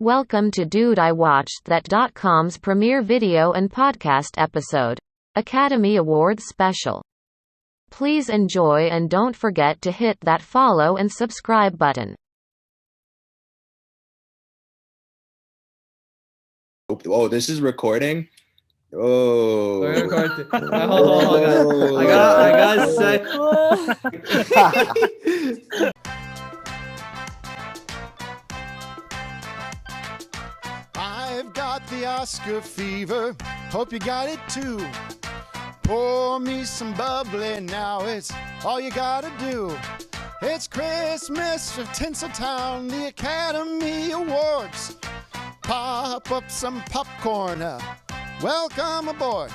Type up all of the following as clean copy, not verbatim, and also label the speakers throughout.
Speaker 1: Welcome to DIWT.com's premiere video and podcast episode, Academy Awards Special. Please enjoy and don't forget to hit that follow and subscribe button.
Speaker 2: Oh, this is recording? Oh.
Speaker 3: We're recording. Hold on. I gotta say.
Speaker 4: I've got the Oscar fever, hope you got it too. Pour me some bubbly now, it's all you gotta do. It's Christmas of Tinseltown, the Academy Awards. Pop up some popcorn, welcome aboard.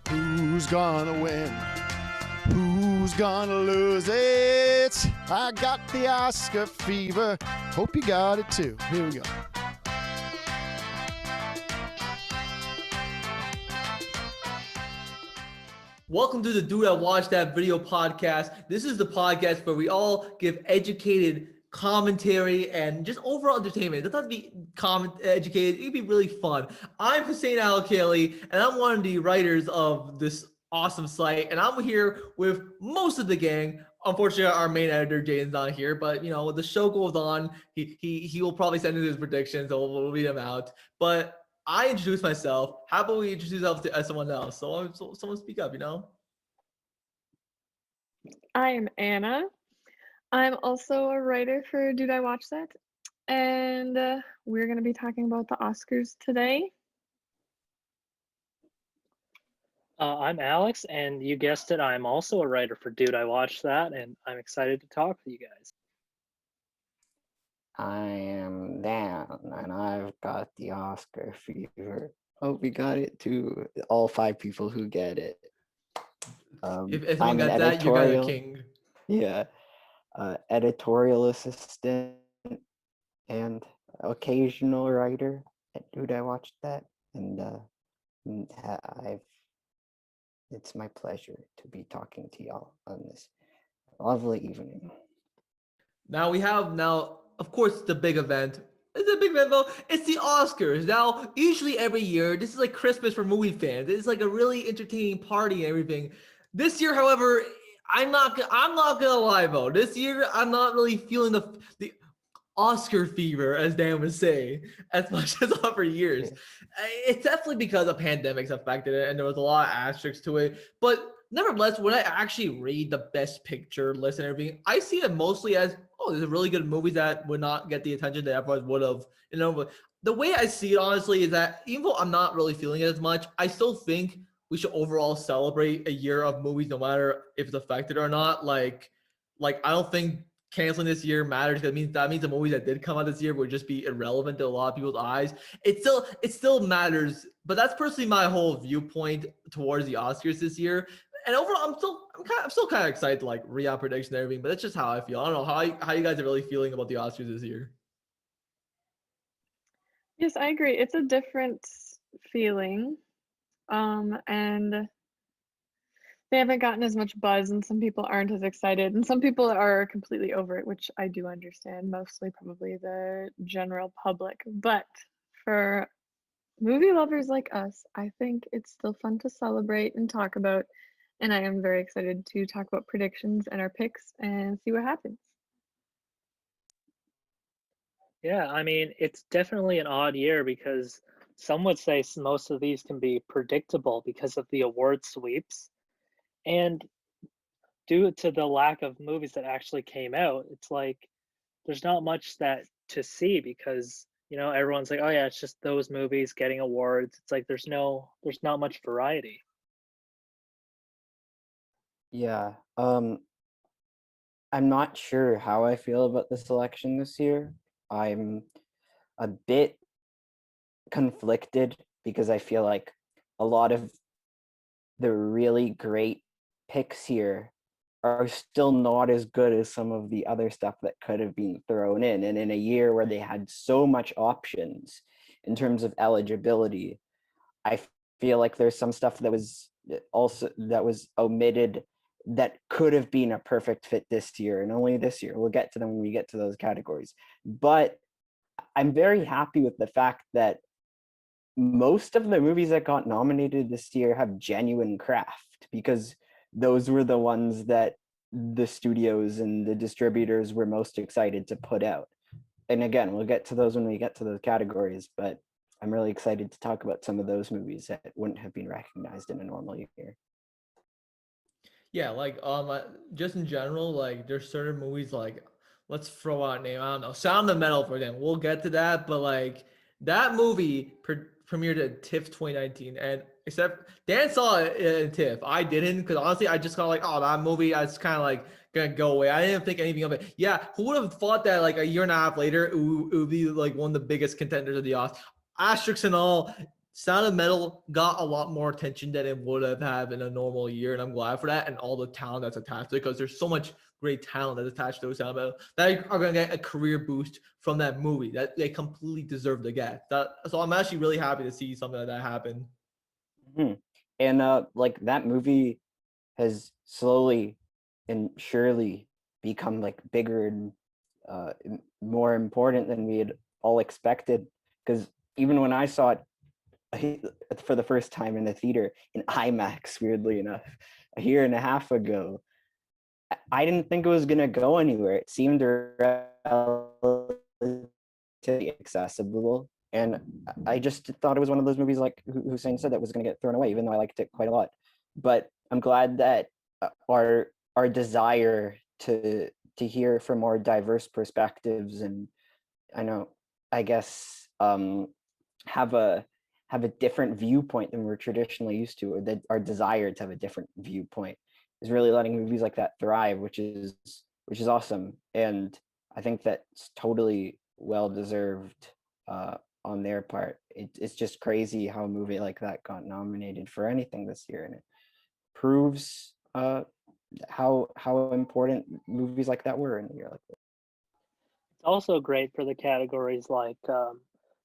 Speaker 4: Who's gonna win? Who's gonna lose it? I got the Oscar fever, hope you got it too. Here we go.
Speaker 3: Welcome to the Dude I Watched That Video podcast. This is the podcast where we all give educated commentary and just overall entertainment. It doesn't have to be educated. It can be really fun. I'm Hussein Al-Khalili, and I'm one of the writers of this awesome site, and I'm here with most of the gang. Unfortunately, our main editor, Jaden's not here, but, you know, the show goes on. He will probably send in his predictions, so we'll read them out. But I introduced myself. How about we introduce ourselves to someone else? So someone speak up, you know?
Speaker 5: I'm Anna. I'm also a writer for Dude I Watch That? And we're going to be talking about the Oscars today.
Speaker 6: I'm Alex, and you guessed it, I'm also a writer for Dude I Watch That, and I'm excited to talk with you guys.
Speaker 7: I am Dan, and I've got the Oscar fever. Hope we got it to all 5 people who get it.
Speaker 3: If someone got that, you got a king.
Speaker 7: Yeah, editorial assistant and occasional writer at Dude I Watched That, and it's my pleasure to be talking to y'all on this lovely evening.
Speaker 3: Now we have of course, the big event. It's a big event, though. It's the Oscars. Now, usually every year, this is like Christmas for movie fans. It's like a really entertaining party and everything. This year, however, I'm not gonna lie, though. This year, I'm not really feeling the Oscar fever, as Dan would say, as much as other years. It's definitely because of pandemics affected it, and there was a lot of asterisks to it. But nevertheless, when I actually read the Best Picture list and everything, I see it mostly as, oh, there's a really good movies that would not get the attention that everyone would have, you know. But the way I see it, honestly, is that even though I'm not really feeling it as much, I still think we should overall celebrate a year of movies, no matter if it's affected or not. Like I don't think canceling this year matters, because that means the movies that did come out this year would just be irrelevant to a lot of people's eyes. It still matters, but that's personally my whole viewpoint towards the Oscars this year. And overall, I'm still kind of excited to like read out predictions and everything, but that's just how I feel. I don't know how you guys are really feeling about the Oscars this year.
Speaker 5: Yes, I agree. It's a different feeling. And they haven't gotten as much buzz, and some people aren't as excited, and some people are completely over it, which I do understand, mostly probably the general public. But for movie lovers like us, I think it's still fun to celebrate and talk about. And I am very excited to talk about predictions and our picks and see what happens.
Speaker 6: Yeah, I mean, it's definitely an odd year because some would say most of these can be predictable because of the award sweeps. And due to the lack of movies that actually came out, it's like there's not much that to see because, you know, everyone's like, oh yeah, it's just those movies getting awards. It's like there's not much variety.
Speaker 7: Yeah, I'm not sure how I feel about this election this year. I'm a bit conflicted because I feel like a lot of the really great picks here are still not as good as some of the other stuff that could have been thrown in. And in a year where they had so much options in terms of eligibility, I feel like there's some stuff that was omitted that could have been a perfect fit this year, and only this year. We'll get to them when we get to those categories. But I'm very happy with the fact that most of the movies that got nominated this year have genuine craft, because those were the ones that the studios and the distributors were most excited to put out. And again, we'll get to those when we get to those categories, but I'm really excited to talk about some of those movies that wouldn't have been recognized in a normal year.
Speaker 3: Yeah, like just in general, like there's certain movies like let's throw out a name. I don't know, Sound of Metal for example. We'll get to that, but like that movie premiered at TIFF 2019, and except Dan saw it in TIFF, I didn't, because honestly, I just got like, oh, that movie, I was kind of like gonna go away. I didn't think anything of it. Yeah, who would have thought that like a year and a half later, it would be like one of the biggest contenders of the Oscars. Asterisks and all, Sound of Metal got a lot more attention than it would have had in a normal year, and I'm glad for that, and all the talent that's attached to it, because there's so much great talent that's attached to Sound of Metal that are going to get a career boost from that movie that they completely deserve to get. So I'm actually really happy to see something like that happen.
Speaker 7: Mm-hmm. And like that movie has slowly and surely become like bigger and more important than we had all expected. Because even when I saw it for the first time in the theater in IMAX, weirdly enough, a year and a half ago, I didn't think it was going to go anywhere. It seemed relatively accessible. And I just thought it was one of those movies, like Hussein said, that was going to get thrown away, even though I liked it quite a lot. But I'm glad that our desire to hear from more diverse perspectives, and I guess have a different viewpoint than we're traditionally used to, or that our desire to have a different viewpoint is really letting movies like that thrive, which is awesome. And I think that's totally well deserved on their part. It's just crazy how a movie like that got nominated for anything this year, and it proves how important movies like that were in a year like this.
Speaker 6: It's also great for the categories like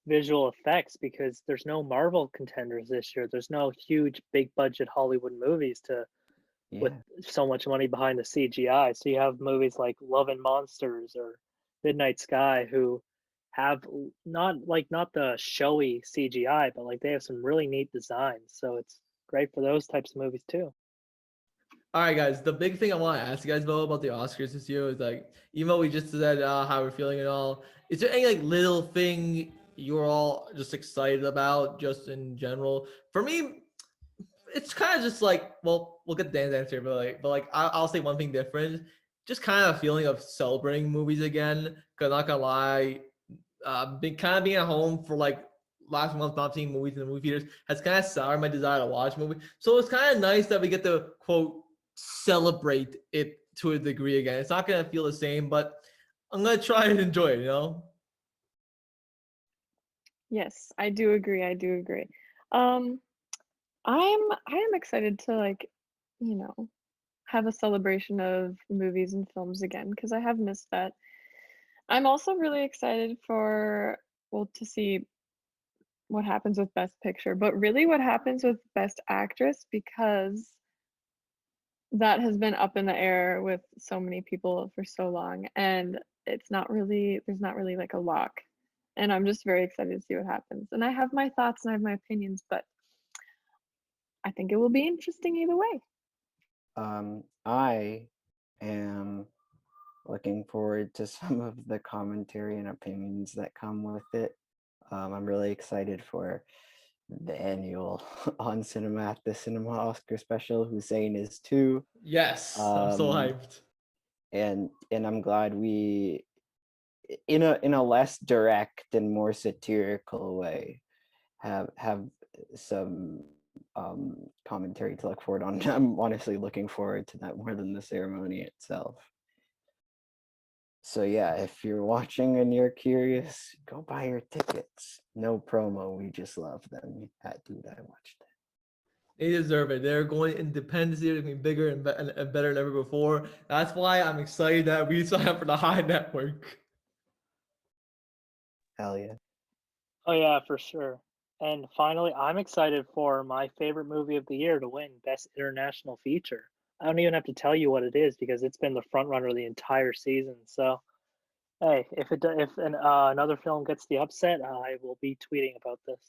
Speaker 6: visual effects, because there's no Marvel contenders this year. There's no huge big budget Hollywood movies with so much money behind the CGI. So you have movies like Love and Monsters or Midnight Sky, who have not the showy CGI, but like they have some really neat designs. So it's great for those types of movies too.
Speaker 3: All right, guys. The big thing I want to ask you guys about the Oscars this year is like, even though we just said how we're feeling and all, is there any like little thing you're all just excited about, just in general? For me, it's kind of just like, well, we'll get Dan's answer, but like I'll say one thing different. Just kind of a feeling of celebrating movies again. Cause not gonna lie, being at home for like last month, not seeing movies in the movie theaters has kind of soured my desire to watch movies. So it's kind of nice that we get to quote celebrate it to a degree again. It's not gonna feel the same, but I'm gonna try and enjoy it.
Speaker 5: Yes, I do agree. I do agree. I am excited to like, you know, have a celebration of movies and films again, because I have missed that. I'm also really excited for, well, to see what happens with Best Picture, but really what happens with Best Actress, because that has been up in the air with so many people for so long, and there's not really like a lock. And I'm just very excited to see what happens. And I have my thoughts and I have my opinions, but I think it will be interesting either way.
Speaker 7: I am looking forward to some of the commentary and opinions that come with it. I'm really excited for the annual On Cinema at the Cinema Oscar special. Hussein is too.
Speaker 3: Yes, I'm so hyped.
Speaker 7: And I'm glad we, in a less direct and more satirical way, have some commentary to look forward on. I'm honestly looking forward to that more than the ceremony itself. So yeah, if you're watching and you're curious, go buy your tickets. No promo, we just love them at DIWT.
Speaker 3: They deserve it. They're going independently. They're going to be bigger and better than ever before. That's why I'm excited that we signed up for the High Network.
Speaker 7: Hell yeah.
Speaker 6: Oh yeah, for sure. And finally, I'm excited for my favorite movie of the year to win Best International Feature. I don't even have to tell you what it is, because it's been the front runner the entire season. So Hey, if another film gets the upset, I will be tweeting about this.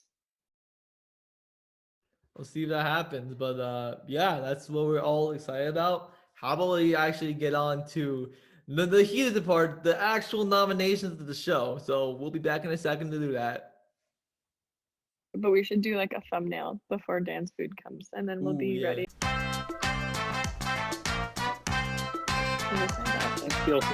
Speaker 3: We'll see if that happens. But yeah, that's what we're all excited about. How about we actually get on to the heated part, the actual nominations of the show. So we'll be back in a second to do that.
Speaker 5: But we should do like a thumbnail before Dan's food comes, and then we'll
Speaker 3: Ooh,
Speaker 5: be
Speaker 3: yeah.
Speaker 5: ready.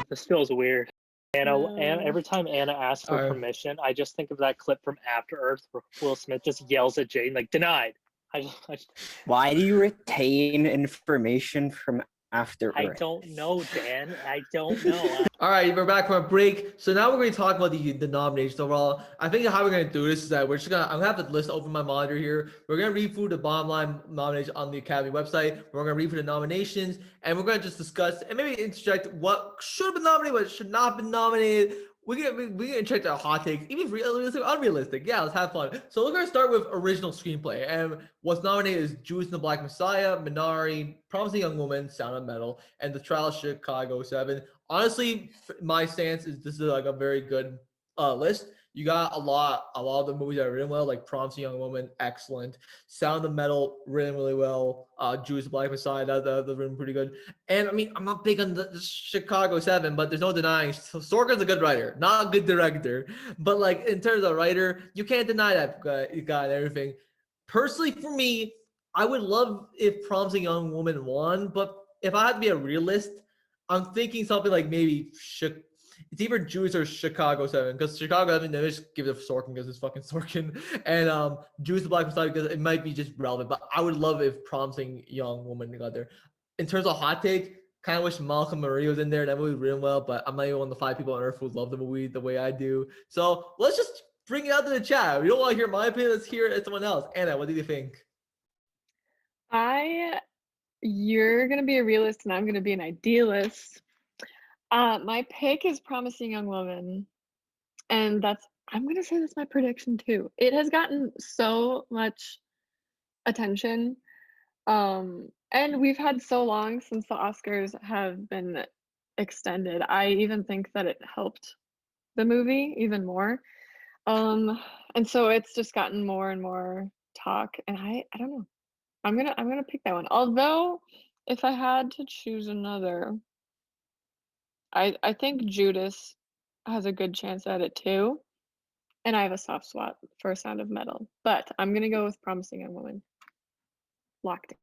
Speaker 6: This feels weird. Anna,
Speaker 5: No.
Speaker 6: every time Anna asks for
Speaker 3: Alright.
Speaker 6: permission, I just think of that clip from After Earth where Will Smith just yells at Jane like denied. I just
Speaker 7: Why do you retain information from After
Speaker 6: I
Speaker 7: Earth?
Speaker 6: don't know, Dan. I don't know.
Speaker 3: All right, we're back from a break. So now we're going to talk about the nominations overall. I think how we're going to do this is that I'm going to have the list open my monitor here. We're going to read through the bottom line nominations on the Academy website. We're going to read through the nominations, and we're going to just discuss and maybe interject what should have been nominated, what should not have been nominated. We're gonna check our hot takes, even realistic, unrealistic. Yeah, let's have fun. So we're gonna start with original screenplay, and what's nominated is Judas and the Black Messiah, Minari, Promising Young Woman, Sound of Metal, and The Trial of Chicago 7. Honestly, my stance is this is like a very good list. You got a lot of the movies that are written well, like Promising Young Woman, excellent. Sound of Metal, written really well. Judas and the Black Messiah, that's written pretty good. And I mean, I'm not big on the Chicago 7, but there's no denying Sorkin's a good writer, not a good director. But like in terms of writer, you can't deny that guy and everything. Personally, for me, I would love if Promising Young Woman won, but if I had to be a realist, I'm thinking something like maybe it's either Judas or Chicago 7, because Chicago 7, they just give it to Sorkin because it's fucking Sorkin, and Judas the Black Messiah because it might be just relevant. But I would love if Promising Young Woman got there. In terms of hot take, kind of wish Malcolm Marie was in there. That movie was written well, but I'm not even one of the 5 people on earth who love the movie the way I do. So let's just bring it out to the chat. We don't want to hear my opinion. Let's hear it at someone else. Anna, what do you think?
Speaker 5: You're gonna be a realist and I'm gonna be an idealist. My pick is Promising Young Woman, and I'm gonna say that's my prediction too. It has gotten so much attention, and we've had so long since the Oscars have been extended. I even think that it helped the movie even more. And so it's just gotten more and more talk, and I don't know. I'm gonna pick that one. Although, if I had to choose another, I think Judas has a good chance at it too, and I have a soft spot for Sound of Metal. But I'm gonna go with Promising Young Woman. Locked in.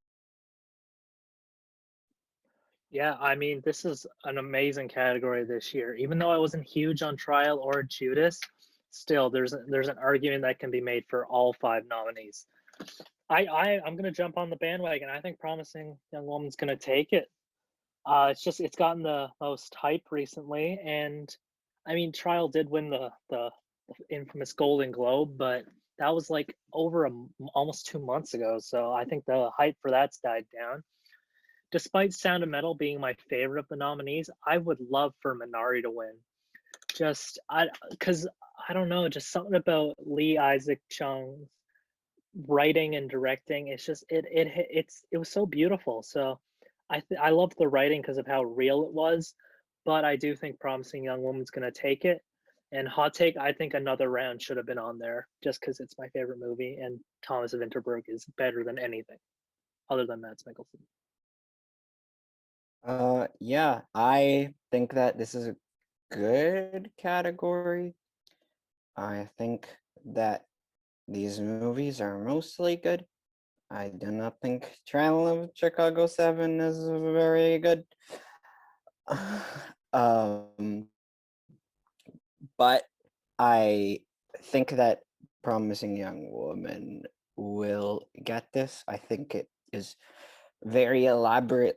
Speaker 6: Yeah, I mean, this is an amazing category this year. Even though I wasn't huge on Trial or Judas, still there's an argument that can be made for all 5 nominees. I'm gonna jump on the bandwagon. I think Promising Young Woman's gonna take it. It's gotten the most hype recently, and I mean, Trial did win the infamous Golden Globe, but that was like over almost 2 months ago. So I think the hype for that's died down. Despite Sound of Metal being my favorite of the nominees, I would love for Minari to win. Because I don't know, just something about Lee Isaac Chung's writing and directing. It's just it was so beautiful. So I loved the writing because of how real it was, but I do think Promising Young Woman's gonna take it. And hot take, I think Another Round should have been on there just because it's my favorite movie, and Thomas Vinterberg is better than anything other than Mads Mikkelsen.
Speaker 7: Yeah, I think that this is a good category. I think that these movies are mostly good. I do not think Trial of Chicago 7 is very good. But I think that Promising Young Woman will get this. I think it is very elaborate.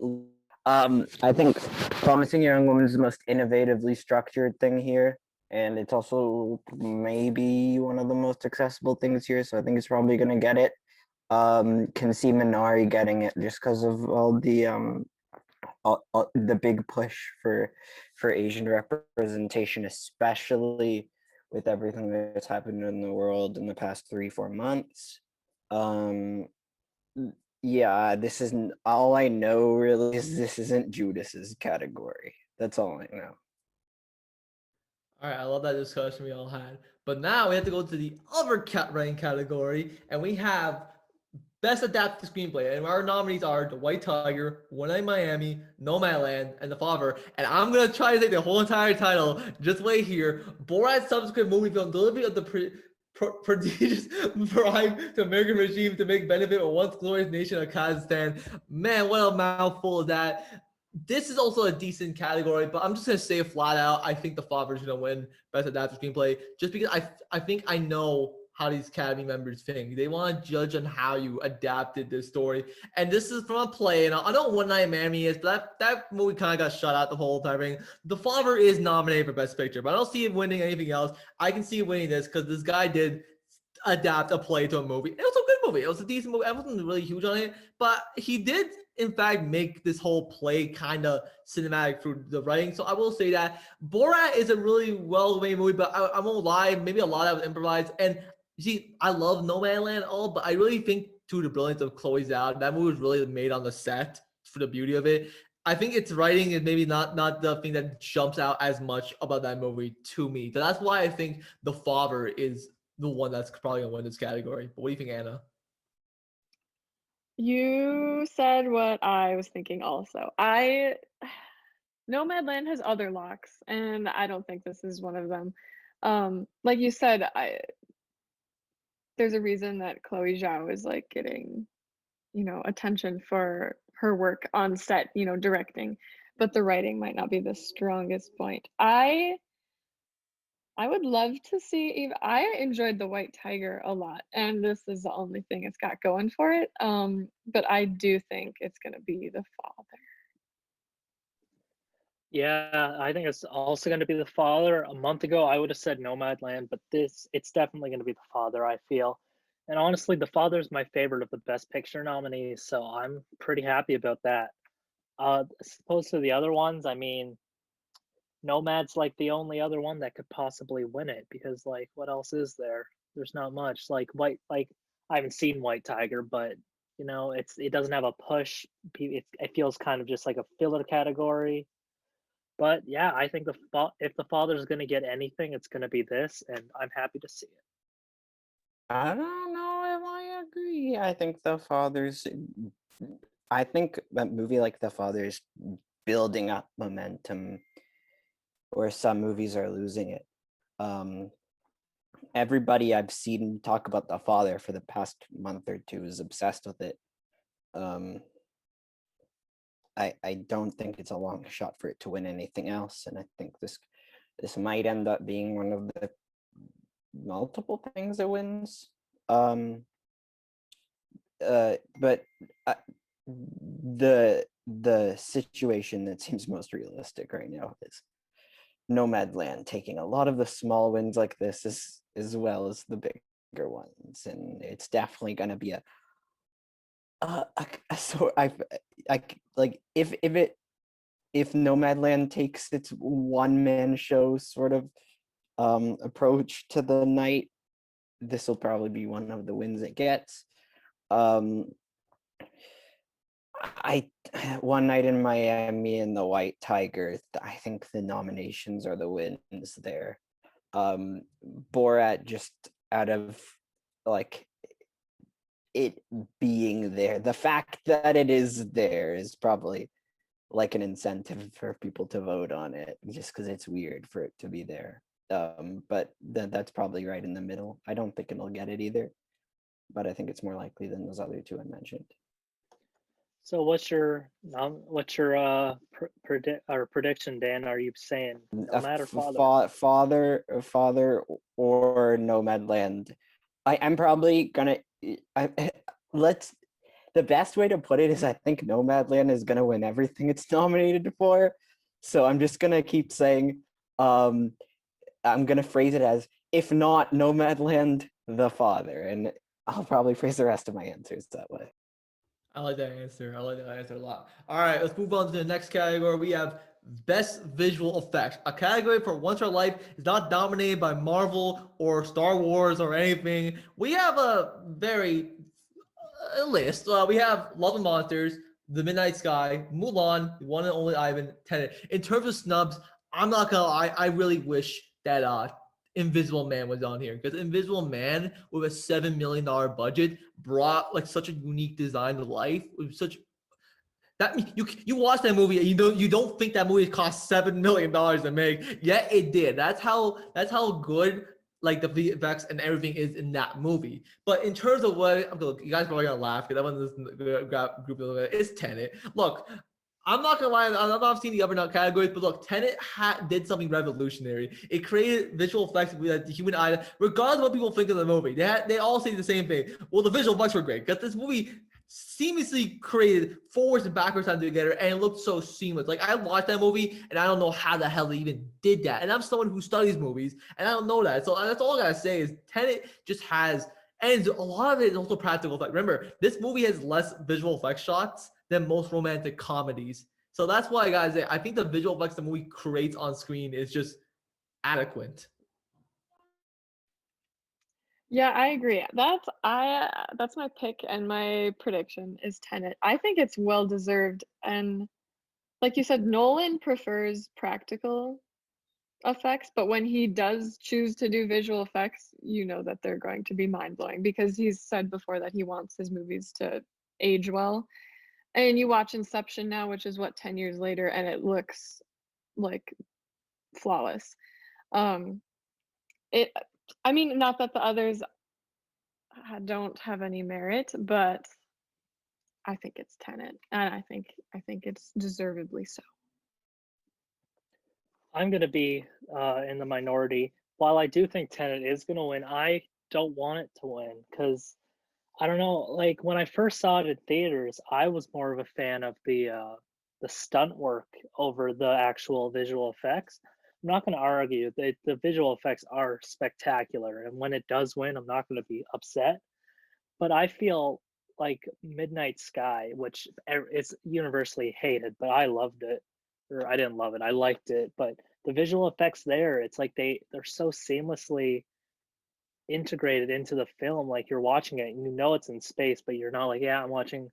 Speaker 7: I think Promising Young Woman is the most innovatively structured thing here, and it's also maybe one of the most accessible things here. So I think it's probably gonna get it. Can see Minari getting it just because of all the big push for Asian representation, especially with everything that's happened in the world in the past 3-4 months. Yeah, this isn't all I know really is this isn't Judas's category. That's all I know.
Speaker 3: All right, I love that discussion we all had. But now we have to go to the other writing category, and we have Best Adapted Screenplay. And our nominees are The White Tiger, One Night in Miami, Nomadland, and The Father. And I'm going to try to take the whole entire title. Just wait here. Borat's subsequent movie film delivery of the prodigious bribe to American regime to make benefit of once glorious nation of Kazakhstan. Man, what a mouthful of that. This is also a decent category, but I'm just gonna say flat out, I think The Father's gonna win Best Adapted Screenplay, just because I think I know how these Academy members think. They want to judge on how you adapted this story, and this is from a play. And I know One Night in Miami is, but that movie kind of got shut out the whole time. The Father is nominated for Best Picture, but I don't see him winning anything else. I can see him winning this because this guy did adapt a play to a movie. It was a good movie. It was a decent movie. I wasn't really huge on it, but he did in fact make this whole play kind of cinematic through the writing. So I will say that Borat is a really well-made movie, but I won't lie, maybe a lot of it was improvised. And you see, I love Nomadland all, but I really think to the brilliance of Chloe Zhao, that movie was really made on the set for the beauty of it. I think its writing is maybe not the thing that jumps out as much about that movie to me. So that's why I think The Father is the one that's probably gonna win this category. But what do you think, Anna?
Speaker 5: You said what I was thinking also. Nomadland has other locks, and I don't think this is one of them. Like you said, there's a reason that Chloe Zhao is like getting, attention for her work on set, directing, but the writing might not be the strongest point. I would love to see. I enjoyed The White Tiger a lot, and this is the only thing it's got going for it. But I do think it's gonna be The Father.
Speaker 6: Yeah, I think it's also going to be The Father. A month ago, I would have said Nomadland, but it's definitely going to be The Father, I feel. And honestly, The Father is my favorite of the Best Picture nominees, so I'm pretty happy about that. As opposed to the other ones, I mean, Nomad's like the only other one that could possibly win it because, like, what else is there? There's not much. Like I haven't seen White Tiger, but it doesn't have a push. It feels kind of just like a filler category. But yeah, I think if the Father's going to get anything, it's going to be this, and I'm happy to see it.
Speaker 7: I don't know if I agree. I think The Father's. I think a movie like The Father's building up momentum, where some movies are losing it. Everybody I've seen talk about The Father for the past month or two is obsessed with it. I don't think it's a long shot for it to win anything else, and I think this might end up being one of the multiple things it wins. But the situation that seems most realistic right now is Nomadland taking a lot of the small wins like this as well as the bigger ones, and it's definitely going to be so I like if Nomadland takes its one-man show sort of approach to the night, this will probably be one of the wins it gets. One Night in Miami and The White Tiger, I think the nominations are the wins there. Borat, just out of like it being there, the fact that it is there is probably like an incentive for people to vote on it, just because it's weird for it to be there. But that's probably right in the middle. I don't think it'll get it either, but I think it's more likely than those other two I mentioned.
Speaker 6: So what's your prediction, Dan? Are you saying Nomad or
Speaker 7: Father or Nomadland? I'm probably gonna. The best way to put it is I think Nomadland is gonna win everything it's nominated for. So I'm just gonna keep saying, I'm gonna phrase it as, if not Nomadland, The Father, and I'll probably phrase the rest of my answers that way.
Speaker 3: I like that answer. I like that answer a lot. All right, let's move on to the next category. We have Best Visual Effects. A category for once in our life is not dominated by Marvel or Star Wars or anything. We have a very list. We have Love and Monsters, The Midnight Sky, Mulan, The One and Only Ivan, Tenet. In terms of snubs, I'm not gonna lie, I really wish that Invisible Man was on here, because Invisible Man with a $7 million budget brought like such a unique design to life. With such that you watch that movie and you don't think that movie cost $7 million to make, yet it did. That's how good like the VFX and everything is in that movie. But in terms of what, look, you guys are probably gonna laugh because I want this group of it. It's Tenet. Look, I'm not gonna lie, I've not seen the other categories, but look, Tenet did something revolutionary. It created visual effects with the human eye, regardless of what people think of the movie. They all say the same thing. Well, the visual effects were great because this movie seamlessly created forwards and backwards time together, and it looked so seamless. Like I watched that movie, and I don't know how the hell they even did that. And I'm someone who studies movies, and I don't know that. So that's all I gotta say is Tenet just has, and a lot of it is also practical effect. Remember, this movie has less visual effects shots than most romantic comedies. So that's why, guys, I think the visual effects the movie creates on screen is just adequate.
Speaker 5: Yeah, I agree. That's my pick, and my prediction is Tenet. I think it's well deserved, and like you said, Nolan prefers practical effects, but when he does choose to do visual effects, you know that they're going to be mind-blowing, because he's said before that he wants his movies to age well. And you watch Inception now, which is what, 10 years later, and it looks like flawless. It I mean, not that the others don't have any merit, but I think it's Tenet, and I think it's deservedly so.
Speaker 6: I'm going to be in the minority. While I do think Tenet is going to win, I don't want it to win because I don't know. Like when I first saw it in theaters, I was more of a fan of the stunt work over the actual visual effects. I'm not going to argue that the visual effects are spectacular, and when it does win, I'm not going to be upset. But I feel like Midnight Sky, which is universally hated, but I loved it. Or I didn't love it. I liked it, but the visual effects there, it's like they're so seamlessly integrated into the film. Like you're watching it and you know it's in space, but you're not like, yeah, I'm watching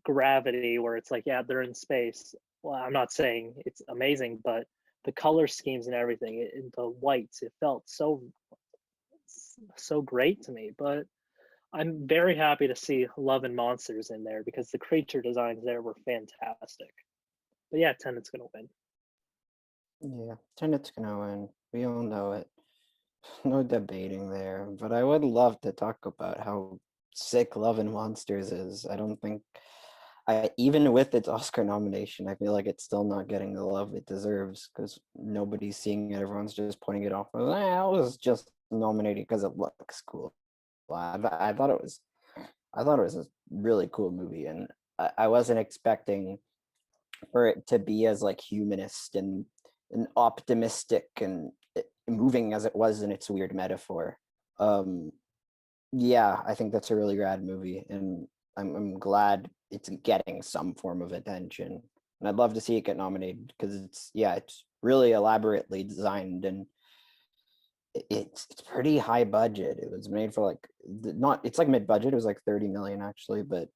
Speaker 6: Gravity where it's like, yeah, they're in space. Well, I'm not saying it's amazing, but the color schemes and everything, the whites, it felt so great to me. But I'm very happy to see Love and Monsters in there because the creature designs there were fantastic. But yeah, Tenet's gonna win.
Speaker 7: Yeah, Tenet's gonna win. We all know it. No debating there. But I would love to talk about how sick Love and Monsters is. I don't think even with its Oscar nomination, I feel like it's still not getting the love it deserves because nobody's seeing it. Everyone's just pointing it off. It was just nominated because it looks cool. I thought it was a really cool movie, and I wasn't expecting for it to be as like humanist and optimistic and moving as it was in its weird metaphor. Yeah, I think that's a really rad movie, and I'm glad it's getting some form of attention. And I'd love to see it get nominated because it's really elaborately designed, and it's pretty high budget. It was made for like it's like mid-budget. It was like 30 million actually, but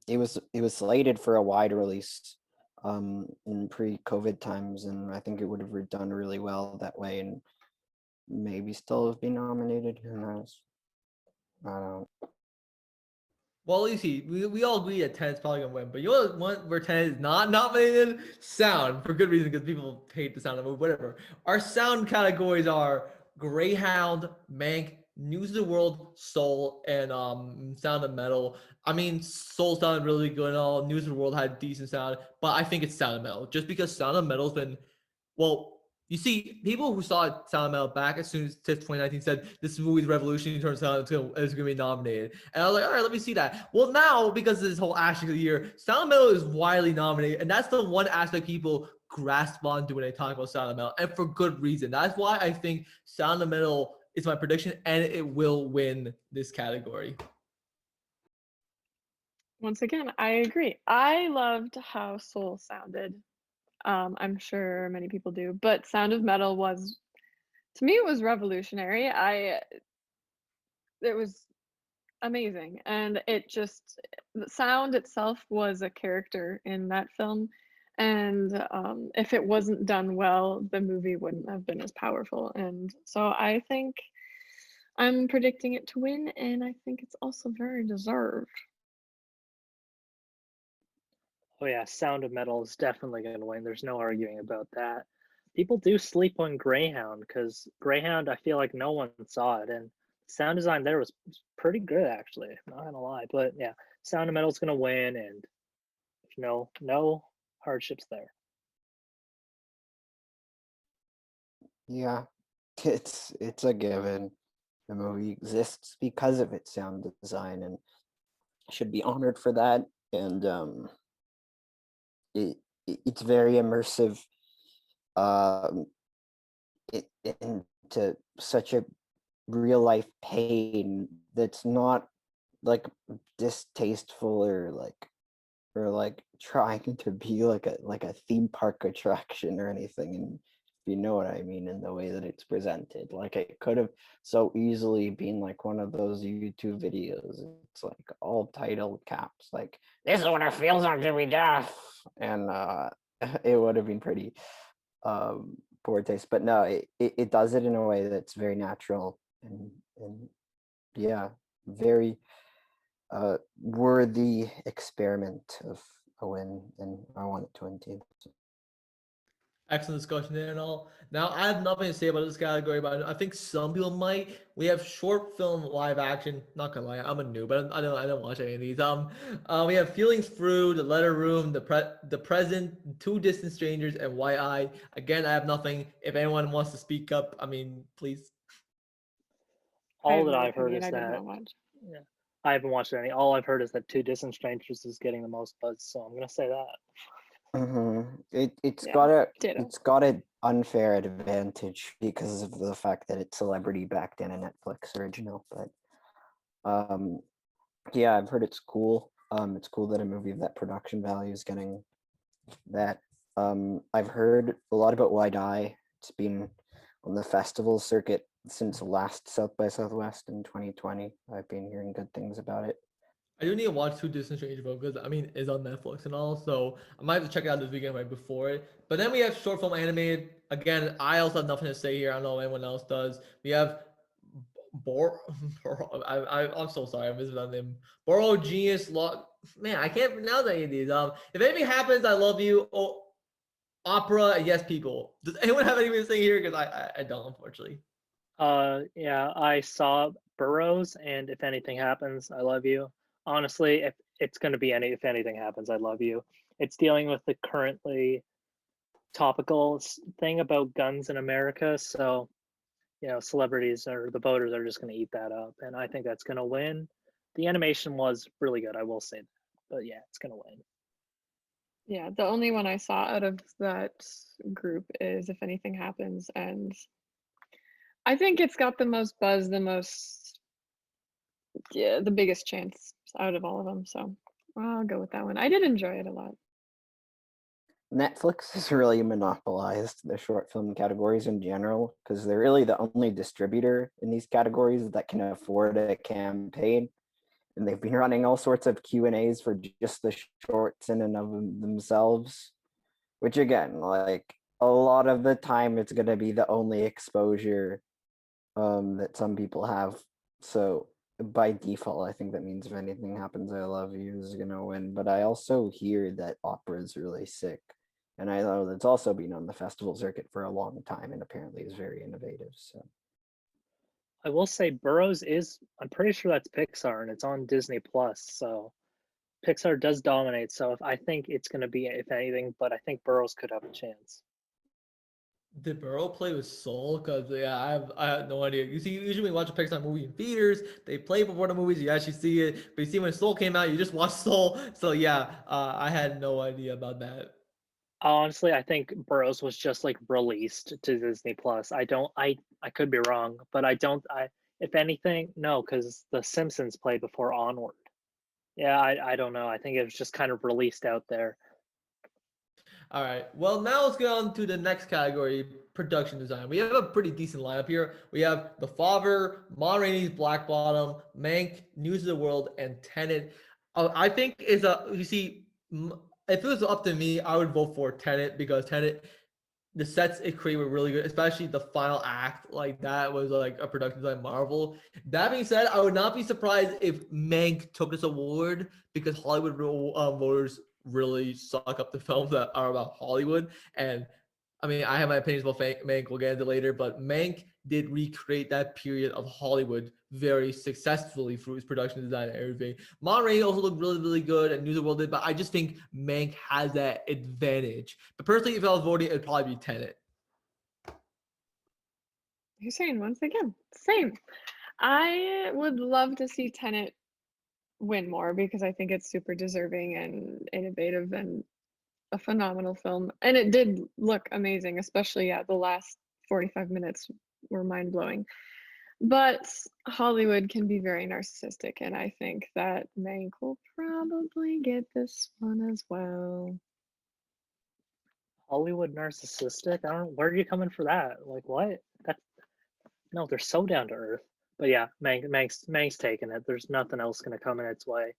Speaker 7: it was slated for a wide release in pre-COVID times, and I think it would have done really well that way, and maybe still have been nominated. Who knows? I don't.
Speaker 3: Well, you see, we all agree that Tenet's probably gonna win, but you know one where Tenet is not nominated? Sound, for good reason, because people hate the sound of the movie, whatever. Our sound categories are Greyhound, Mank, News of the World, Soul, and Sound of Metal. I mean, Soul sounded really good and all. News of the World had decent sound, but I think it's Sound of Metal, just because Sound of Metal's been, well, you see, people who saw Sound of Metal back as soon as 2019 said this movie's revolution in terms of sound is going to be nominated. And I was like, all right, let me see that. Well, now, because of this whole aspect of the year, Sound of Metal is widely nominated. And that's the one aspect people grasp onto when they talk about Sound of Metal. And for good reason. That's why I think Sound of Metal is my prediction, and it will win this category.
Speaker 5: Once again, I agree. I loved how Soul sounded. I'm sure many people do, but Sound of Metal was, to me, it was revolutionary. It was amazing, and the sound itself was a character in that film, And if it wasn't done well, the movie wouldn't have been as powerful. And so I think I'm predicting it to win, and I think it's also very deserved.
Speaker 6: Oh yeah, Sound of Metal is definitely going to win. There's no arguing about that. People do sleep on Greyhound because Greyhound, I feel like no one saw it, and sound design there was pretty good actually. I'm not gonna lie, but yeah, Sound of Metal's going to win, and no hardships there.
Speaker 7: Yeah, it's a given. The movie exists because of its sound design and should be honored for that. And it's very immersive um, into such a real life pain that's not like distasteful or like trying to be like a theme park attraction or anything. And if you know what I mean, in the way that it's presented, like it could have so easily been like one of those YouTube videos. It's like all title caps, like this is what it feels like to be deaf, and it would have been pretty poor taste. But no, it does it in a way that's very natural and yeah, very worthy experiment of a win, and I want it to win too.
Speaker 3: Excellent discussion there and all. Now, I have nothing to say about this category, but I think some people might. We have short film live action. Not gonna lie, I'm a noob, but I don't watch any of these. We have Feelings Through, The Letter Room, The Present, Two Distant Strangers, and White Eye. Again, I have nothing. If anyone wants to speak up, I mean, please.
Speaker 5: I
Speaker 6: All
Speaker 5: have
Speaker 6: that
Speaker 5: no
Speaker 6: I've heard
Speaker 5: opinion.
Speaker 6: is
Speaker 5: I did
Speaker 6: that
Speaker 5: not watch.
Speaker 6: yeah, I haven't watched any. All I've heard is that Two Distant Strangers is getting the most buzz, so I'm gonna say that.
Speaker 7: It's
Speaker 5: Yeah,
Speaker 7: got
Speaker 5: ditto.
Speaker 7: it's got an unfair advantage because of the fact that it's celebrity backed in a Netflix original. But yeah, I've heard it's cool. It's cool that a movie of that production value is getting that. I've heard a lot about Why Die. It's been on the festival circuit since last South by Southwest in 2020. I've been hearing good things about it.
Speaker 3: I do need to watch Two Distant Strangers, bro, because I mean it's on Netflix and all, so I might have to check it out this weekend right before it. But then we have short film animated. Again, I also have nothing to say here. I don't know if anyone else does. We have I'm so sorry, I missed that name. Boro Genius Law. Man, I can't pronounce any of these. If anything happens, I love you. Oh, opera, yes, people. Does anyone have anything to say here? Because I don't, unfortunately.
Speaker 6: Yeah, I saw Burrows, and If Anything Happens, I Love You. Honestly, if it's going to be If Anything Happens, I Love You. It's dealing with the currently topical thing about guns in America, so celebrities or the voters are just going to eat that up, and I think that's going to win. The animation was really good, I will say that, but yeah, it's going to win.
Speaker 5: Yeah, the only one I saw out of that group is If Anything Happens, and I think it's got the most buzz, the biggest chance out of all of them. So I'll go with that one. I did enjoy it a lot.
Speaker 7: Netflix has really monopolized the short film categories in general because they're really the only distributor in these categories that can afford a campaign. And they've been running all sorts of Q&As for just the shorts in and of themselves, which again, like a lot of the time it's going to be the only exposure that some people have. So by default, I think that means If Anything Happens, I Love You is going to win. But I also hear that opera is really sick. And I know that's also been on the festival circuit for a long time and apparently is very innovative. So
Speaker 6: I will say Burrows I'm pretty sure that's Pixar, and it's on Disney Plus, so Pixar does dominate. So I think it's going to be If Anything, but I think Burrows could have a chance.
Speaker 3: Did Burrow play with Soul? Because yeah, I have no idea. You see, usually when you watch a Pixar movie in theaters, they play before the movies. You actually see it, but you see when Soul came out, you just watch Soul. So yeah, I had no idea about that.
Speaker 6: Honestly, I think Burrows was just like released to Disney Plus. I could be wrong, but I if anything, no, because The Simpsons played before Onward. Yeah, I don't know. I think it was just kind of released out there.
Speaker 3: All right. Well, now let's get on to the next category, production design. We have a pretty decent lineup here. We have The Father, Ma Rainey's Black Bottom, Mank, News of the World, and Tenet. I think you see, if it was up to me, I would vote for Tenet because Tenet, the sets it created were really good, especially the final act. Like that was like a production by Marvel. That being said, I would not be surprised if Mank took this award because Hollywood voters really suck up the films that are about Hollywood. And I mean, I have my opinions about Mank. We'll get into later, but Mank did recreate that period of Hollywood very successfully through his production design and everything. Ma Rainey also looked really, really good, and News of the World did, but I just think Mank has that advantage. But personally, if I was voting, it'd probably be Tenet.
Speaker 5: You're saying once again, same. I would love to see Tenet win more because I think it's super deserving and innovative and a phenomenal film. And it did look amazing, especially the last 45 minutes were mind blowing. But Hollywood can be very narcissistic, and I think that Mank will probably get this one as well.
Speaker 6: Hollywood narcissistic? I don't. Where are you coming for that? Like what? That's no. They're so down to earth. But yeah, Mank's taking it. There's nothing else gonna come in its way.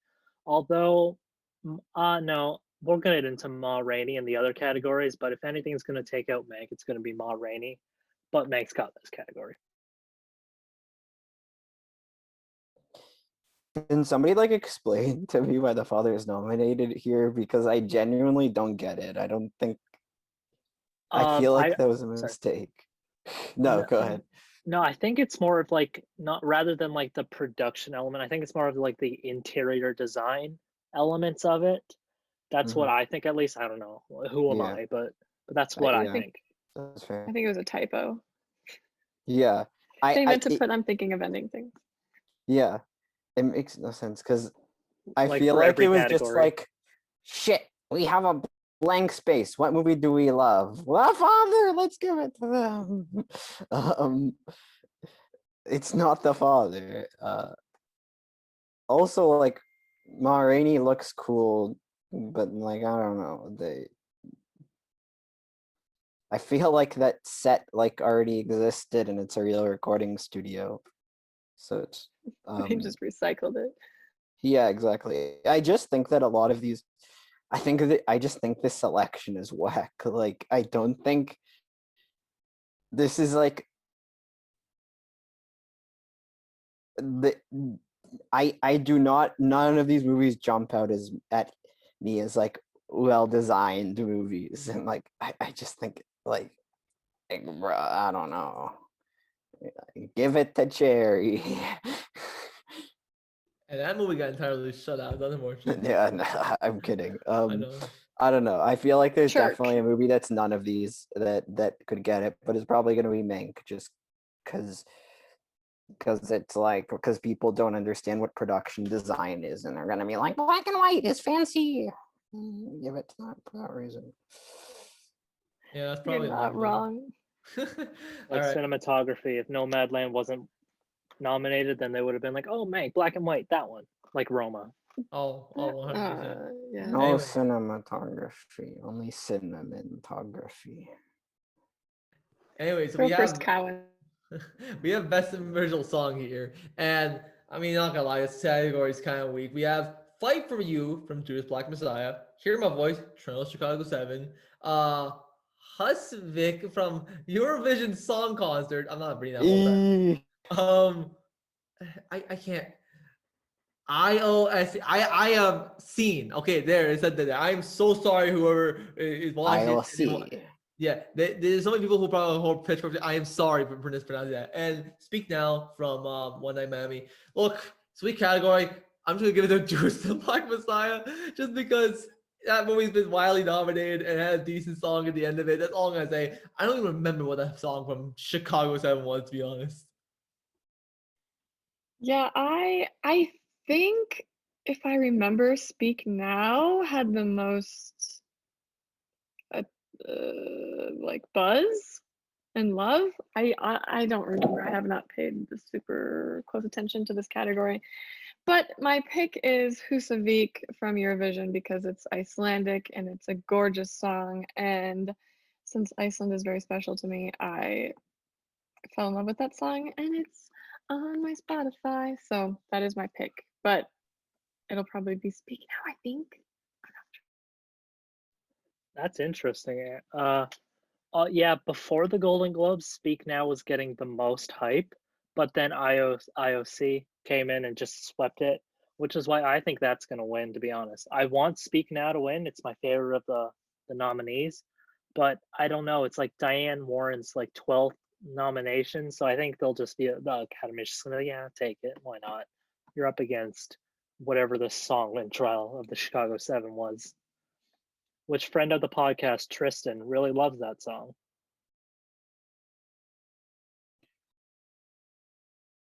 Speaker 6: Although, no, we'll get into Ma Rainey and the other categories. But if anything's gonna take out Mank, it's gonna be Ma Rainey. But Mank's got this category.
Speaker 7: Can somebody like explain to me why The Father is nominated here? Because I genuinely don't get it. I don't think I feel like that was a
Speaker 6: sorry.
Speaker 7: mistake. No, go ahead.
Speaker 6: No, I think it's more of like not rather than like the production element. I think it's more of like the interior design elements of it. That's what I think. At least I don't know. Who am
Speaker 7: Yeah.
Speaker 6: I? But that's what I
Speaker 7: yeah.
Speaker 6: think.
Speaker 7: That's fair.
Speaker 5: I think it was a typo.
Speaker 7: Yeah.
Speaker 5: They meant to put I'm thinking of ending things.
Speaker 7: Yeah. It makes no sense because I
Speaker 6: Like
Speaker 7: feel
Speaker 6: for
Speaker 7: like
Speaker 6: every
Speaker 7: it was just
Speaker 6: category.
Speaker 7: like, shit, we have a blank space. What movie do we love? Well, Father, let's give it to them. It's not The Father. Also, like, Ma Rainey looks cool, but like I don't know, I feel like that set like already existed and it's a real recording studio, so it's
Speaker 5: They just recycled it.
Speaker 7: yeah, exactly. I just think that a lot of these, I just think this selection is whack. Like, I don't think this is like the I do not, none of these movies jump out as at me as like well designed movies, and like I just think like bruh, I don't know, give it to Cherry.
Speaker 3: And that movie got entirely shut out. That's unfortunate.
Speaker 7: Yeah, no, I'm kidding.
Speaker 3: I know.
Speaker 7: I don't know. I feel like there's
Speaker 5: Church.
Speaker 7: definitely a movie that's none of these that could get it, but it's probably going to be Mank just because it's like because people don't understand what production design is, and they're going to be like black and white is fancy. Give it to that for that reason.
Speaker 3: Yeah, that's probably
Speaker 5: You're not wrong.
Speaker 6: Like
Speaker 3: Alright.
Speaker 6: cinematography. If Nomadland wasn't nominated, then they would have been like, oh, Mank, black and white, that one. Like Roma.
Speaker 3: Oh, 100%.
Speaker 5: Yeah.
Speaker 7: No
Speaker 3: Anyway.
Speaker 7: cinematography, only cinematography.
Speaker 3: Anyway, so
Speaker 5: Go
Speaker 3: we
Speaker 5: first,
Speaker 3: have
Speaker 5: Cowan.
Speaker 3: we have best original song here, and I mean, not gonna lie, this category is kind of weak. We have "Fight for You" from Judas Black Messiah, "Hear My Voice" Toronto Chicago 7, Husvik from Eurovision Song Concert. I'm not reading that whole time. I can't. I am seen. Okay, there it said that. I am so sorry, whoever is watching
Speaker 7: IOC.
Speaker 3: Yeah, there's so many people who probably hold pitchforks. I am sorry for mispronouncing that. And Speak Now from One Night Miami. Look, sweet category. I'm just gonna give it to Judas the Black Messiah just because that movie's been widely nominated and had a decent song at the end of it. That's all I'm gonna say. I don't even remember what that song from Chicago 7 was, to be honest.
Speaker 5: Yeah, I think if I remember, Speak Now had the most like buzz and love. I don't remember. I have not paid the super close attention to this category. But my pick is Husavik from Eurovision because it's Icelandic and it's a gorgeous song. And since Iceland is very special to me, I fell in love with that song and it's on my Spotify. So that is my pick. But it'll probably be Speak Now, I think.
Speaker 6: That's interesting. Yeah, before the Golden Globes, Speak Now was getting the most hype, but then IOC came in and just swept it, which is why I think that's going to win, to be honest. I want Speak Now to win. It's my favorite of the nominees, but I don't know. It's like Diane Warren's like 12th nomination, so I think they'll just be the Academy's just gonna, yeah, take it. Why not? You're up against whatever the song and trial of the Chicago 7 was, which friend of the podcast, Tristan, really loves that song.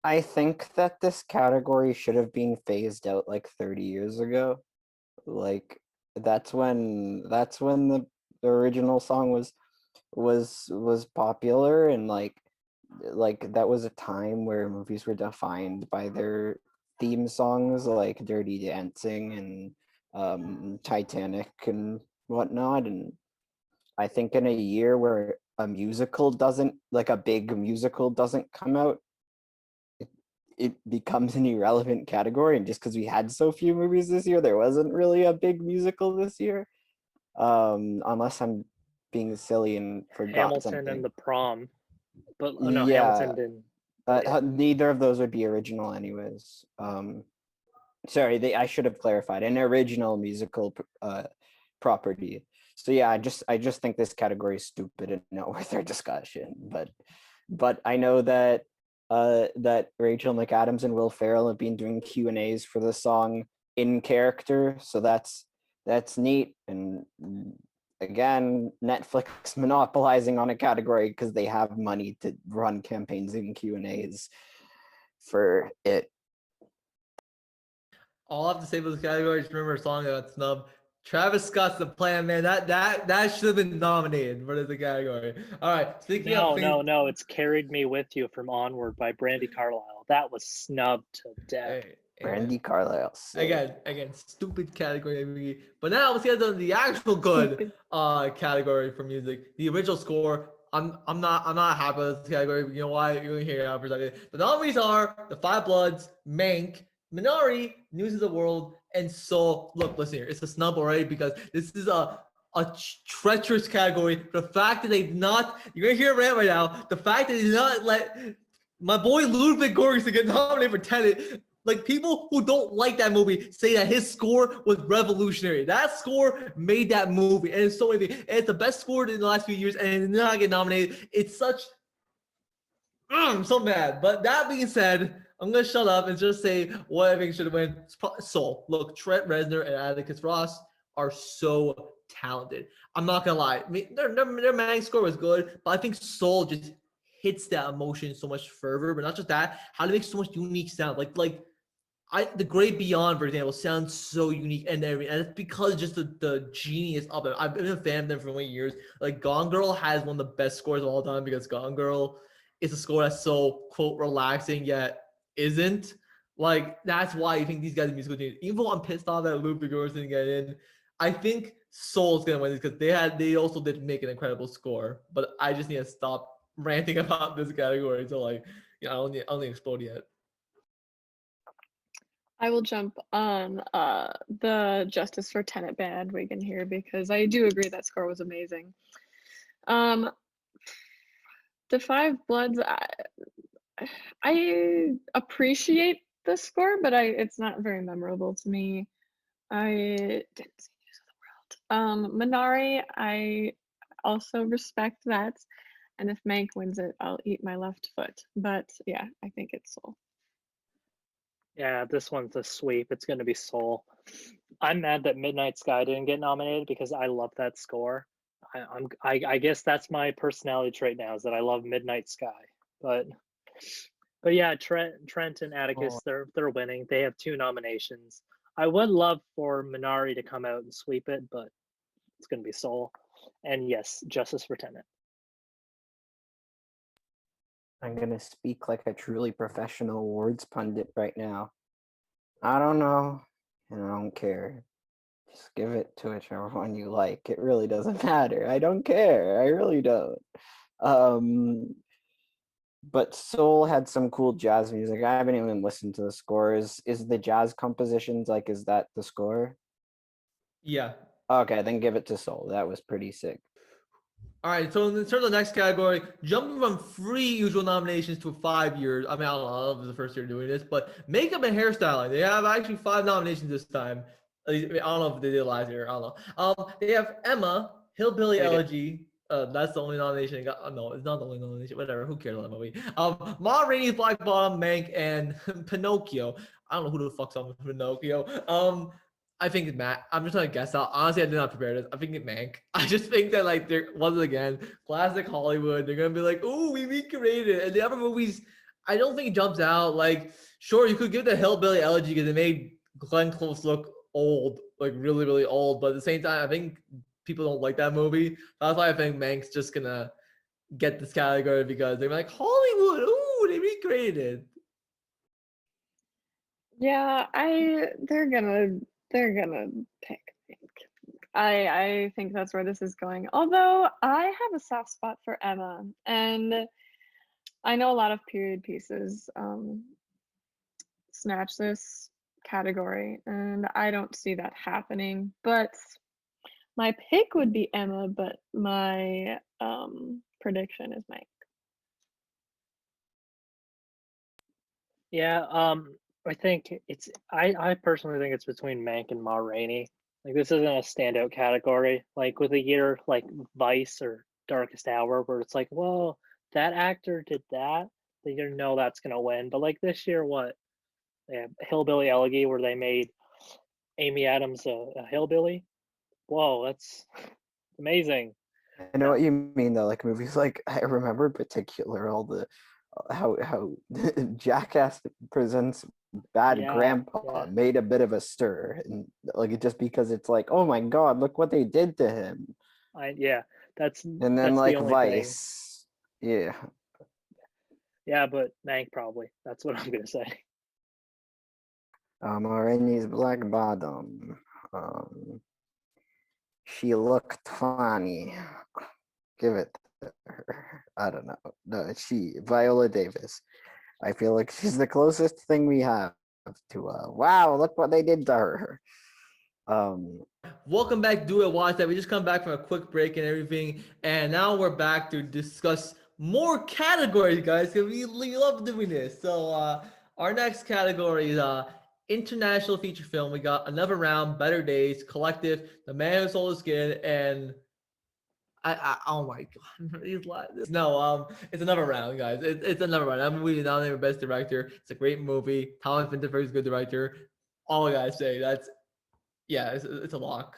Speaker 7: I think that this category should have been phased out like 30 years ago. Like that's when the original song was popular, and like that was a time where movies were defined by their theme songs like Dirty Dancing and Titanic and whatnot. And I think in a year where a big musical doesn't come out, it becomes an irrelevant category. And just because we had so few movies this year, there wasn't really a big musical this year. Unless I'm being silly and forgot
Speaker 6: Hamilton
Speaker 7: something.
Speaker 6: and The Prom, but no,
Speaker 7: Yeah.
Speaker 6: Hamilton didn't.
Speaker 7: Neither of those would be original anyways. Sorry, I should have clarified. An original musical property. So yeah, I just think this category is stupid and not worth our discussion. But I know that that Rachel McAdams and Will Ferrell have been doing Q&As for the song in character, so that's neat. And again, Netflix monopolizing on a category because they have money to run campaigns and Q&As for it.
Speaker 3: All I have to say for this category is remember a song that got snubbed. Travis Scott's The Plan, man. That should have been nominated for the category. All right. Speaking of things,
Speaker 6: No, it's Carried Me With You from Onward by Brandy Carlisle. That was snubbed to death.
Speaker 3: hey,
Speaker 7: Brandy Carlisle.
Speaker 3: Again, stupid category. But now let's get to the actual good category for music. The original score. I'm not happy with this category. You know why? You're gonna hear it out for a second. The nominees are The Five Bloods, Mank, Minari, News of the World, and Soul. Look, listen here. It's a snub already because this is a treacherous category. The fact that they've not, you're gonna hear it right now. The fact that they did not let my boy Ludwig Göransson get nominated for Tenet. Like, people who don't like that movie say that his score was revolutionary. That score made that movie, and it's so amazing. And it's the best score in the last few years, and it did not get nominated. It's such. I'm so mad. But that being said, I'm gonna shut up and just say what I think should have won. Soul. Look, Trent Reznor and Atticus Ross are so talented. I'm not gonna lie. I mean, their Manning score was good, but I think Soul just hits that emotion so much further. But not just that, how to make so much unique sound. The Great Beyond, for example, sounds so unique and everything, and it's because just the genius of it. I've been a fan of them for many years. Like, Gone Girl has one of the best scores of all time because Gone Girl is a score that's so, quote, relaxing yet isn't. Like, that's why I think these guys are musical genius. Even though I'm pissed off that Ludwig Göransson didn't get in, I think Soul's gonna win this because they also did make an incredible score. But I just need to stop ranting about this category until I don't need to explode yet.
Speaker 5: I will jump on the Justice for Tenet bandwagon here because I do agree that score was amazing. The Five Bloods, I appreciate the score, but it's not very memorable to me. I didn't see News of the World. Minari, I also respect that. And if Mank wins it, I'll eat my left foot. But yeah, I think it's Soul.
Speaker 6: Yeah, this one's a sweep. It's going to be Soul. I'm mad that Midnight Sky didn't get nominated because I love that score. I guess that's my personality trait now, is that I love Midnight Sky. But yeah, Trent and Atticus, they're winning. They have 2 nominations. I would love for Minari to come out and sweep it, but it's going to be Soul. And yes, Justice for Tenet.
Speaker 7: I'm gonna speak like a truly professional awards pundit right now. I don't know, and I don't care. Just give it to whichever one you like. It really doesn't matter. I don't care. I really don't. But Soul had some cool jazz music. I haven't even listened to the scores. Is the jazz compositions is that the score?
Speaker 3: Yeah,
Speaker 7: Okay, then give it to Soul. That was pretty sick.
Speaker 3: All right, so in terms of the next category, jumping from 3 usual nominations to 5 years. I mean, I don't know, this is the first year doing this, but makeup and hairstyling. They have actually 5 nominations this time. At least, I don't know if they did last year. I don't know. They have Emma, Hillbilly
Speaker 6: They did.
Speaker 3: Elegy. That's the only nomination they got. No, it's not the only nomination. Whatever. Who cares about that movie? Ma Rainey's Black Bottom, Mank, and Pinocchio. I don't know who the fuck's on Pinocchio. I think it's Matt. I'm just gonna guess out. Honestly, I did not prepare this. I think it's Mank. I just think that like they're once again classic Hollywood. They're gonna be like, "Oh, we recreated," and the other movies, I don't think it jumps out. Like, sure, you could give the Hillbilly Elegy because it made Glenn Close look old, like really, really old. But at the same time, I think people don't like that movie. That's why I think Mank's just gonna get this category because they're like Hollywood. Ooh, they recreated.
Speaker 5: Yeah, they're gonna pick Pink. I think that's where this is going. Although I have a soft spot for Emma, and I know a lot of period pieces snatch this category, and I don't see that happening. But my pick would be Emma, but my prediction is Mike.
Speaker 6: Yeah, I think it's I personally think it's between Mank and Ma Rainey. Like this isn't a standout category. Like with a year like Vice or Darkest Hour, where it's like, well, that actor did that. You know that's gonna win. But like this year, what? Yeah, Hillbilly Elegy, where they made Amy Adams a hillbilly. Whoa, that's amazing.
Speaker 7: I know what you mean though. Like movies, like I remember in particular all the how Jackass Presents Bad
Speaker 6: Yeah,
Speaker 7: Grandpa
Speaker 6: yeah.
Speaker 7: made a bit of a stir, and like just because it's like, oh my God, look what they did to him,
Speaker 6: That's
Speaker 7: and then
Speaker 6: that's the
Speaker 7: like
Speaker 6: only thing.
Speaker 7: Vice, yeah.
Speaker 6: Yeah, but Mank probably. That's what I'm gonna say.
Speaker 7: Rainey's Black Bottom. She looked funny. Give it to her. I don't know. No, Viola Davis. I feel like she's the closest thing we have to wow, look what they did to her.
Speaker 3: Welcome back, Do It Watch That. We just come back from a quick break and everything, and now we're back to discuss more categories, guys, because we love doing this. So our next category is international feature film. We got Another Round, Better Days, Collective, The Man Who Sold His Skin, and oh my god, no, it's Another Round, guys. It's Another Round. That movie is nominated for Best Director. It's a great movie. Thomas Vinterberg is a good director. All I gotta say, it's a lock.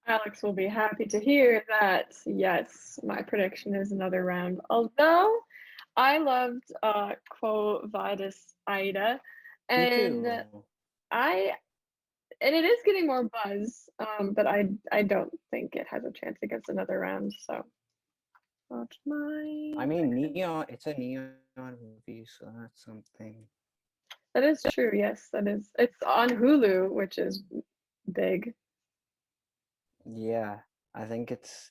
Speaker 5: Alex will be happy to hear that. Yes, my prediction is Another Round. Although I loved Quo Vadis Ida, and it is getting more buzz, but I don't think it has a chance against Another Round. So that's my.
Speaker 7: I mean, Neon. It's a Neon movie, so that's something.
Speaker 5: That is true. Yes, that is. It's on Hulu, which is big.
Speaker 7: Yeah, I think it's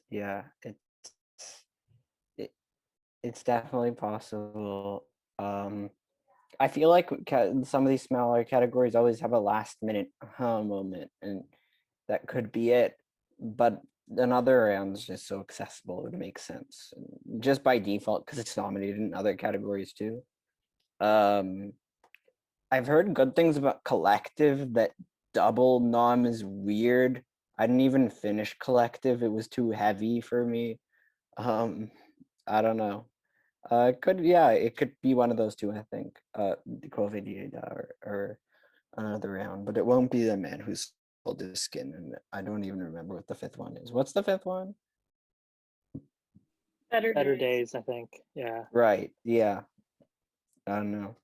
Speaker 7: definitely possible. I feel like some of these smaller categories always have a last minute moment, and that could be it. But Another Round's just so accessible, it would make sense, just by default because it's nominated in other categories too. I've heard good things about Collective. That double nom is weird. I didn't even finish Collective. It was too heavy for me. I don't know. It could be one of those two, I think. The COVID or Another Round, but it won't be The Man Who Sold His Skin, and I don't even remember what the fifth one is. What's the fifth one?
Speaker 6: Better Days, I think. Yeah.
Speaker 7: Right. Yeah. I don't know.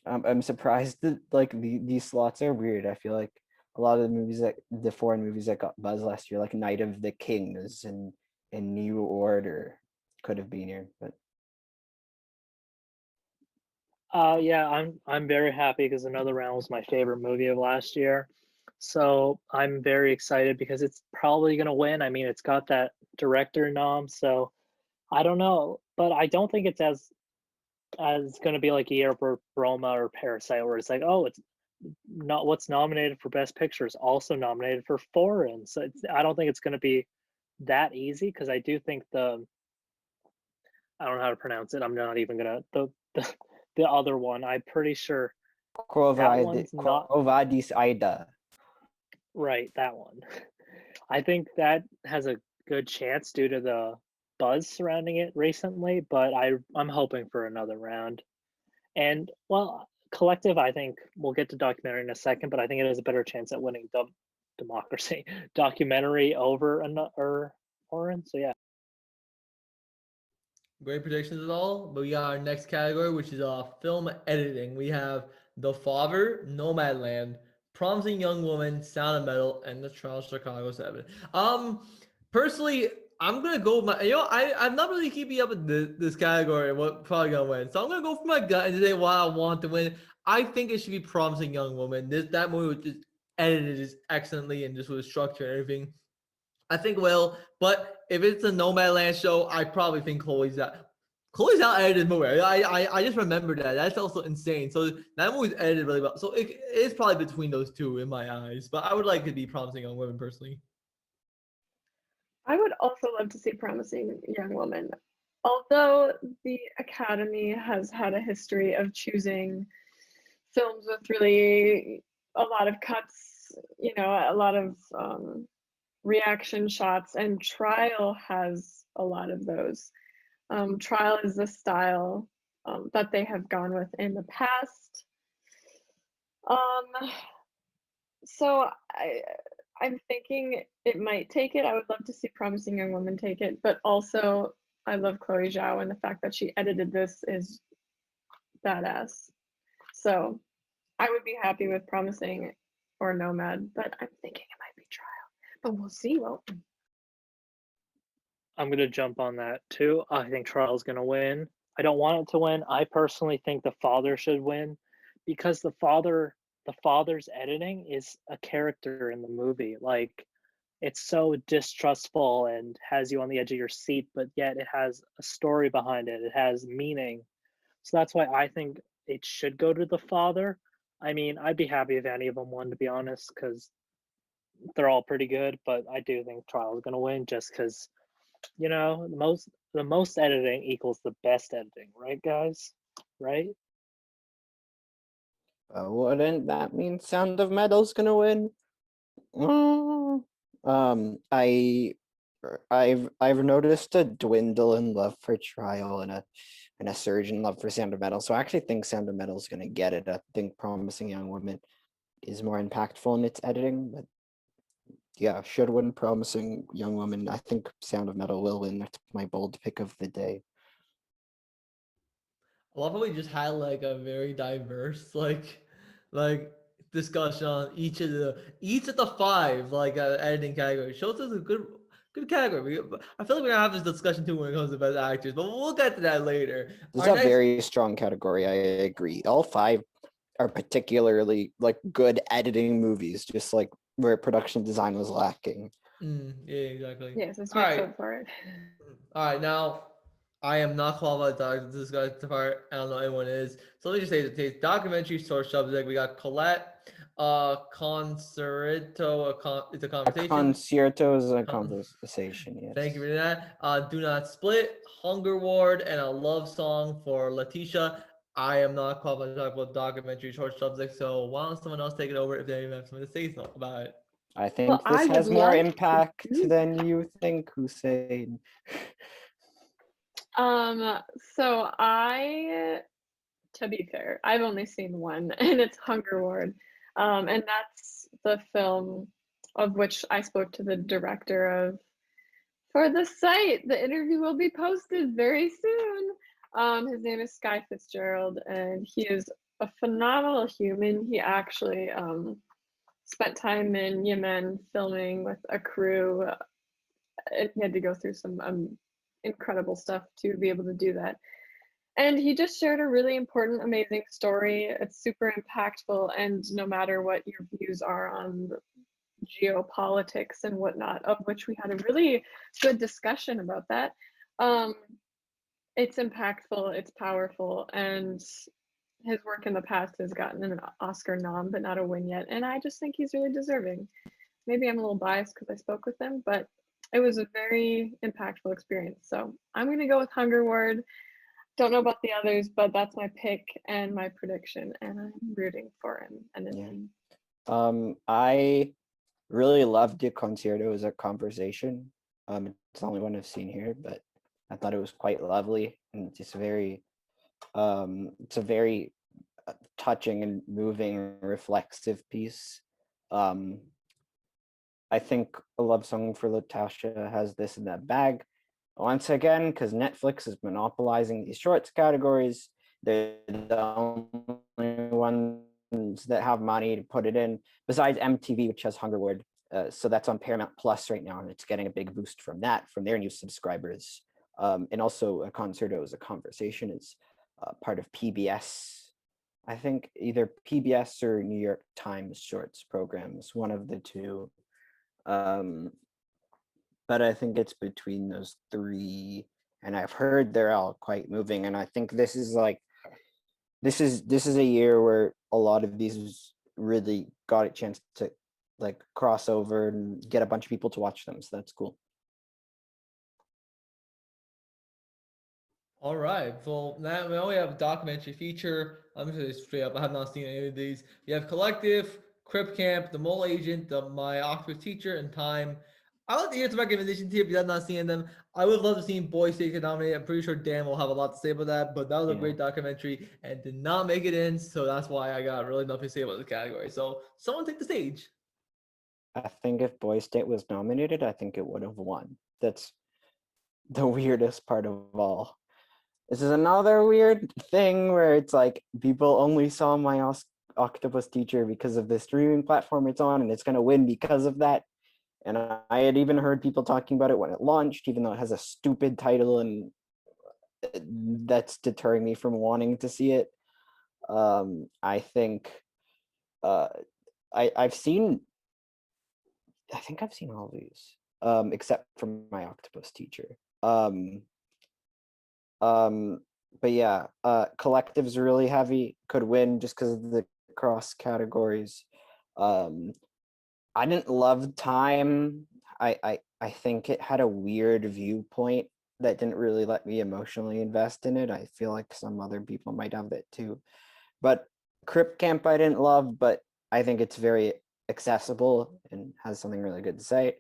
Speaker 7: I'm surprised that like these slots are weird. I feel like a lot of the foreign movies that got buzz last year, like Night of the Kings and New Order, could have been here, but.
Speaker 6: Yeah, I'm very happy because Another Round was my favorite movie of last year. So I'm very excited because it's probably gonna win. I mean, it's got that director nom, so I don't know, but I don't think it's as gonna be like a year for Roma or Parasite, where it's like, oh, it's not what's nominated for Best Picture is also nominated for foreign. So I don't think it's going to be that easy because I do think I don't know how to pronounce it. I'm not even gonna the other one. I'm pretty sure that one's not
Speaker 7: Kovadis Ida.
Speaker 6: right. That one. I think that has a good chance due to the buzz surrounding it recently, but I'm hoping for another round. And well, collective, I think we'll get to documentary in a second, but I think it has a better chance at winning democracy documentary over or foreign. So yeah.
Speaker 3: Great predictions at all. But we got our next category, which is film editing. We have The Father, Nomadland, Promising Young Woman, Sound of Metal, and The Trial of Chicago 7. Personally, I'm gonna go with my. I'm not really keeping up with this category and what probably gonna win. So I'm gonna go for my gut and say what I want to win. I think it should be Promising Young Woman. That movie was just edited just excellently and just with structure and everything. I think will, but if it's a Nomadland show, I probably think Chloe's out. Chloe's out edited movie. I just remembered that. That's also insane. So that movie's edited really well. So it's probably between those two in my eyes. But I would like to be Promising Young Women personally.
Speaker 5: I would also love to see Promising Young Woman. Although the Academy has had a history of choosing films with really a lot of cuts, a lot of reaction shots, and Trial has a lot of those. Trial is the style that they have gone with in the past. So I'm thinking it might take it. I would love to see Promising Young Woman take it, but also I love Chloe Zhao, and the fact that she edited this is badass. So I would be happy with Promising or Nomad, but I'm thinking it might be Trial. But we'll see, won't we?
Speaker 6: I'm gonna jump on that too. I think Trial's gonna win. I don't want it to win. I personally think The Father should win because the father's editing is a character in the movie. Like it's so distrustful and has you on the edge of your seat, but yet it has a story behind it. It has meaning. So that's why I think it should go to The Father. I mean, I'd be happy if any of them won, to be honest, because they're all pretty good. But I do think Trial's gonna win just because the most editing equals the best editing, right, guys? Right?
Speaker 7: Wouldn't that mean Sound of Metal's gonna win? I've noticed a dwindle in love for Trial and a surge in love for Sound of Metal. So I actually think Sound of Metal's gonna get it. I think Promising Young Woman is more impactful in its editing, but yeah, should win Promising Young Woman. I think Sound of Metal will win. That's my bold pick of the day.
Speaker 3: I love how we just had like a very diverse like discussion on each of the five editing categories. Shows us a good category. I feel like we're gonna have this discussion too when it comes to best actors, but we'll get to that later.
Speaker 7: This is a very strong category. I agree. All five are particularly like good editing movies, just like where production design was lacking.
Speaker 3: Yeah, exactly.
Speaker 5: Yes, this makes up for it.
Speaker 3: All right, now I am not qualified to discuss the part. I don't know anyone is. So let me just say the documentary source subject. We got Colette, Concerto. It's a conversation.
Speaker 7: A concerto is a conversation. Yes.
Speaker 3: Thank you for that. Do Not Split, Hunger Ward, and a love song for Letitia. I am not qualified to talk about documentary short subject, so why don't someone else take it over if they even have something to say about it?
Speaker 7: I think this has more impact than you think, Hussein.
Speaker 5: So to be fair, I've only seen one, and it's Hunger Ward. And that's the film of which I spoke to the director of for the site. The interview will be posted very soon. His name is Sky Fitzgerald, and he is a phenomenal human. He actually spent time in Yemen filming with a crew. He had to go through some incredible stuff to be able to do that. And he just shared a really important, amazing story. It's super impactful, and no matter what your views are on geopolitics and whatnot, of which we had a really good discussion about that, it's impactful, it's powerful, and his work in the past has gotten an Oscar nom, but not a win yet. And I just think he's really deserving. Maybe I'm a little biased because I spoke with him, but it was a very impactful experience. So I'm going to go with Hunger Word. Don't know about the others, but that's my pick and my prediction, and I'm rooting for him and his team.
Speaker 7: I really loved the Concerto as a conversation. It's the only one I've seen here, but I thought it was quite lovely and just very it's a very touching and moving reflexive piece. I think A Love Song for Latasha has this in that bag once again because Netflix is monopolizing these shorts categories. They're the only ones that have money to put it in, besides MTV, which has Hunger Word. So that's on Paramount Plus right now, and it's getting a big boost from that, from their new subscribers. And also A Concerto as a Conversation is part of PBS. I think either PBS or New York Times shorts programs, one of the two. But I think it's between those three, and I've heard they're all quite moving. And I think this is a year where a lot of these really got a chance to like cross over and get a bunch of people to watch them. So that's cool.
Speaker 3: All right. Well, now we have a documentary feature. I'm just gonna say straight up. I have not seen any of these. We have Collective, Crip Camp, The Mole Agent, My Octopus Teacher, and Time. I would like to hear some recommendations here if you have not seen them. I would love to see Boy State get nominated. I'm pretty sure Dan will have a lot to say about that, but that was a great documentary and did not make it in, so that's why I got really nothing to say about the category. So someone take the stage.
Speaker 7: I think if Boy State was nominated, I think it would have won. That's the weirdest part of all. This is another weird thing where it's like people only saw My Octopus Teacher because of the streaming platform it's on, and it's going to win because of that. And I had even heard people talking about it when it launched, even though it has a stupid title, and that's deterring me from wanting to see it. I think I've seen, I think I've seen all these, except for My Octopus Teacher. But yeah, Collective's really heavy, could win just because of the cross categories. I didn't love Time. I think it had a weird viewpoint that didn't really let me emotionally invest in it. I feel like some other people might have that too. But Crip Camp I didn't love, but I think it's very accessible and has something really good to say.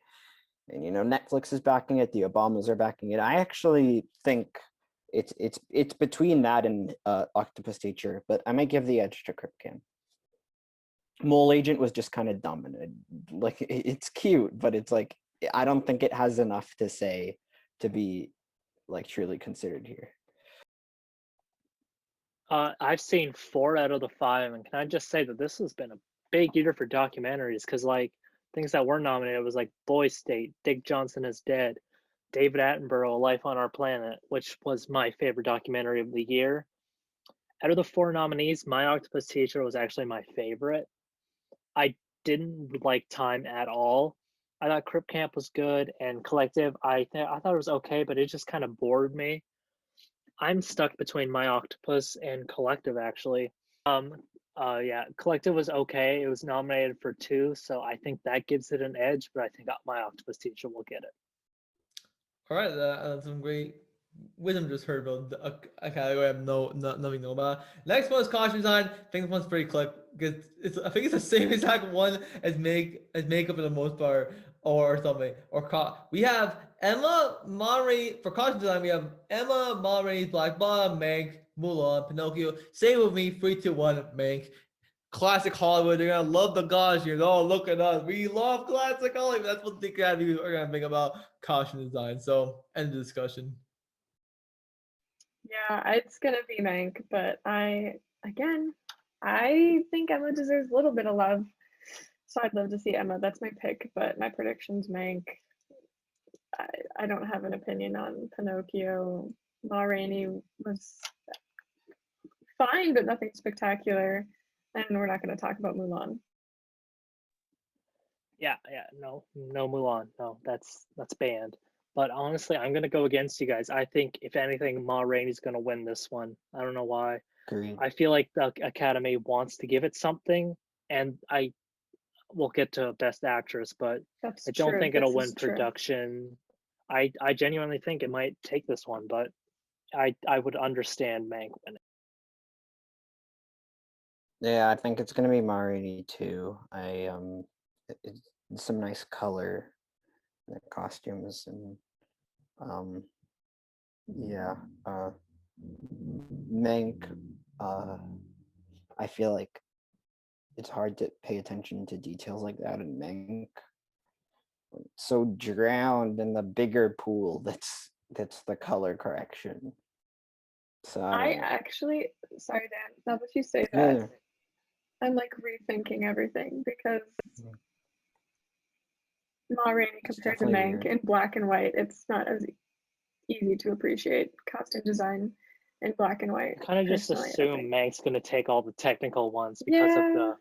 Speaker 7: And Netflix is backing it, the Obamas are backing it. I actually think it's between that and Octopus Teacher, but I might give the edge to Crip Camp. Mole Agent was just kind of dumb, and like it's cute, but it's like I don't think it has enough to say to be like truly considered here.
Speaker 6: I've seen 4 out of the 5, and can I just say that this has been a big year for documentaries because like things that were nominated was like Boy State, Dick Johnson is Dead, David Attenborough, Life on Our Planet, which was my favorite documentary of the year. Out of the 4 nominees, My Octopus Teacher was actually my favorite. I didn't like Time at all. I thought Crip Camp was good, and Collective, I thought it was okay, but it just kind of bored me. I'm stuck between My Octopus and Collective, actually. Yeah, Collective was okay. It was nominated for 2, so I think that gives it an edge, but I think My Octopus Teacher will get it.
Speaker 3: All right, that's some great wisdom just heard about a category I have nothing know about. Next one is costume design. I think this one's pretty quick because I think it's the same exact one as makeup for the most part or something. We have Emma Monterey for costume design. We have Emma Monterey's Black Bottom, Mank, Mulan, Pinocchio. Say it with me, 3, 2, 1, Mank. Classic Hollywood. They're gonna love the costumes. Oh, look at us. We love classic Hollywood. That's what the Academy are gonna think about costume design. So end the discussion.
Speaker 5: Yeah, it's gonna be Mank, but I think Emma deserves a little bit of love. So I'd love to see Emma. That's my pick, but my prediction's Mank. I don't have an opinion on Pinocchio. Ma Rainey was fine, but nothing spectacular. And we're not going to talk about Mulan.
Speaker 6: Yeah, no Mulan. No, that's banned. But honestly, I'm gonna go against you guys. I think if anything, Ma Rainey's gonna win this one. I don't know why.
Speaker 7: Agreed.
Speaker 6: I feel like the Academy wants to give it something, and we'll get to Best Actress, but
Speaker 5: That's
Speaker 6: I don't
Speaker 5: true.
Speaker 6: think it'll
Speaker 5: This
Speaker 6: win
Speaker 5: is true.
Speaker 6: production. I genuinely think it might take this one, but I would understand Mank winning.
Speaker 7: Yeah, I think it's gonna be Marini too. It's some nice color in the costumes and yeah, Mank. I feel like it's hard to pay attention to details like that in Mank. So drowned in the bigger pool that's the color correction. So I
Speaker 5: I
Speaker 7: don't know.
Speaker 5: actually, sorry, Dan, now that you say
Speaker 7: Yeah.
Speaker 5: that, I'm like rethinking everything because Ma Rainey
Speaker 7: It's
Speaker 5: compared to
Speaker 7: definitely
Speaker 5: Mank
Speaker 7: weird.
Speaker 5: in black and white, it's not as easy to appreciate costume design in black and white.
Speaker 6: I kind of just
Speaker 5: personally, I
Speaker 6: assume
Speaker 5: think.
Speaker 6: Mank's going to take all the technical ones because of
Speaker 5: Yeah,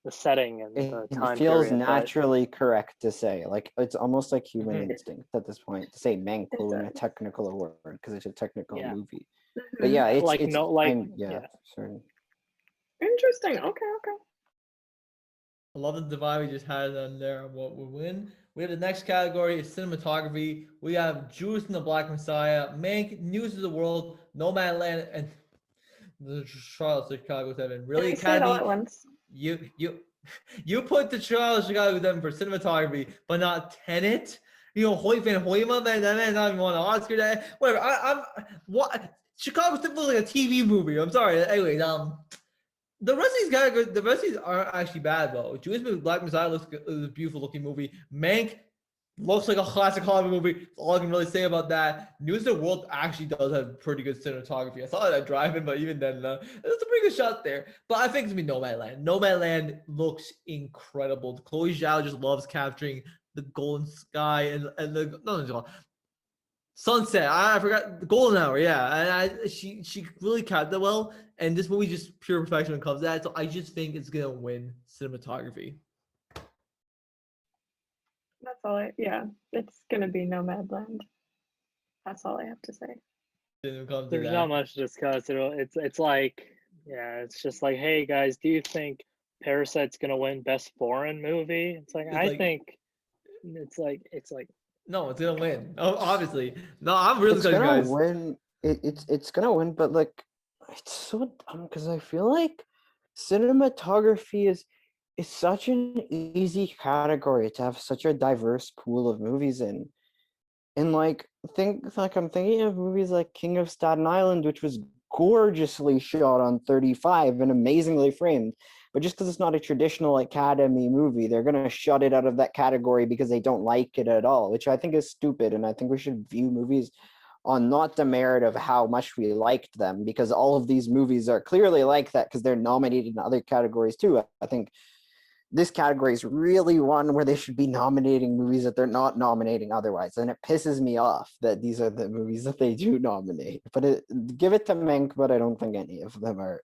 Speaker 6: the setting and the
Speaker 7: It
Speaker 6: time
Speaker 7: feels
Speaker 6: period. But
Speaker 7: naturally correct to say. Like it's almost like human
Speaker 6: Mhm.
Speaker 7: instinct at this point to say Mank
Speaker 5: It
Speaker 7: will win a
Speaker 5: does.
Speaker 7: technical award because it's a technical
Speaker 6: Yeah.
Speaker 7: movie. But
Speaker 5: Mhm.
Speaker 7: yeah,
Speaker 6: like
Speaker 7: it's
Speaker 6: no, like
Speaker 7: yeah, sorry.
Speaker 5: Interesting. Okay, okay.
Speaker 3: I love the divide we just had on there on what will win. We have the next category is cinematography. We have Judas and the Black Messiah, Mank, News of the World, Nomadland, and the Trial of Chicago 7. Really,
Speaker 5: Can we say it all
Speaker 3: Academy,
Speaker 5: at once?
Speaker 3: you put the Trial of Chicago 7 for cinematography, but not Tenet. You know, Hoyt Van Hoyma, man, that man not even won an Oscar. That whatever. I'm what Chicago 7 looks like a TV movie. I'm sorry. Anyways, the rest of these guys, the rest of these aren't actually bad though. Judas and the Black Messiah looks good, is a beautiful looking movie. Mank looks like a classic Hollywood movie. That's all I can really say about that. News of the World actually does have pretty good cinematography. I saw it at drive-in, but even then, there's a pretty good shot there. But I think it's gonna be Nomadland. Nomadland looks incredible. Chloe Zhao just loves capturing the golden sky and the no, sunset. I forgot the golden hour. Yeah, and she really captured that well. And this movie just pure perfection when it comes to that. So I just think it's gonna win cinematography.
Speaker 5: That's all yeah, it's gonna be Nomadland. That's all I have to say.
Speaker 3: When it comes to
Speaker 6: there's
Speaker 3: that.
Speaker 6: not much to discuss. It's like, yeah, it's just like, hey guys, do you think Parasite's going to win Best Foreign Movie? It's like, I think it's like
Speaker 3: No, it's gonna win. Oh, obviously. No, I'm really
Speaker 7: It's
Speaker 3: excited,
Speaker 7: gonna
Speaker 3: guys.
Speaker 7: win. It's gonna win, but like it's so dumb because I feel like cinematography is such an easy category to have such a diverse pool of movies in. And I'm thinking of movies like King of Staten Island, which was gorgeously shot on 35 and amazingly framed. But just because it's not a traditional Academy movie, they're gonna shut it out of that category because they don't like it at all, which I think is stupid. And I think we should view movies on not the merit of how much we liked them, because all of these movies are clearly like that because they're nominated in other categories too. I think this category is really one where they should be nominating movies that they're not nominating otherwise. And it pisses me off that these are the movies that they do nominate. But give it to Mank, but I don't think any of them are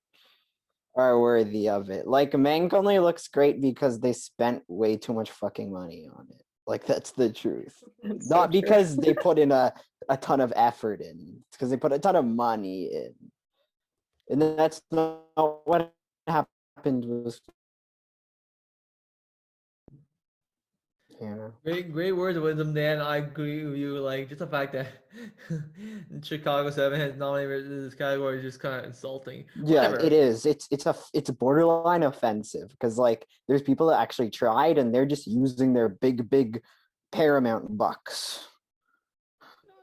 Speaker 7: worthy of it. Like Mank only looks great because they spent way too much fucking money on it. Like that's the truth.
Speaker 5: That's
Speaker 7: Not
Speaker 5: so true.
Speaker 7: because they put in a ton of effort in. It's because they put a ton of money in. And that's not what happened with yeah.
Speaker 3: Great words of wisdom, Dan. I agree with you. Like just the fact that Chicago 7 has nominated this category is just kind of insulting.
Speaker 7: Yeah,
Speaker 3: Whatever.
Speaker 7: it is. It's borderline offensive because like there's people that actually tried and they're just using their big Paramount bucks.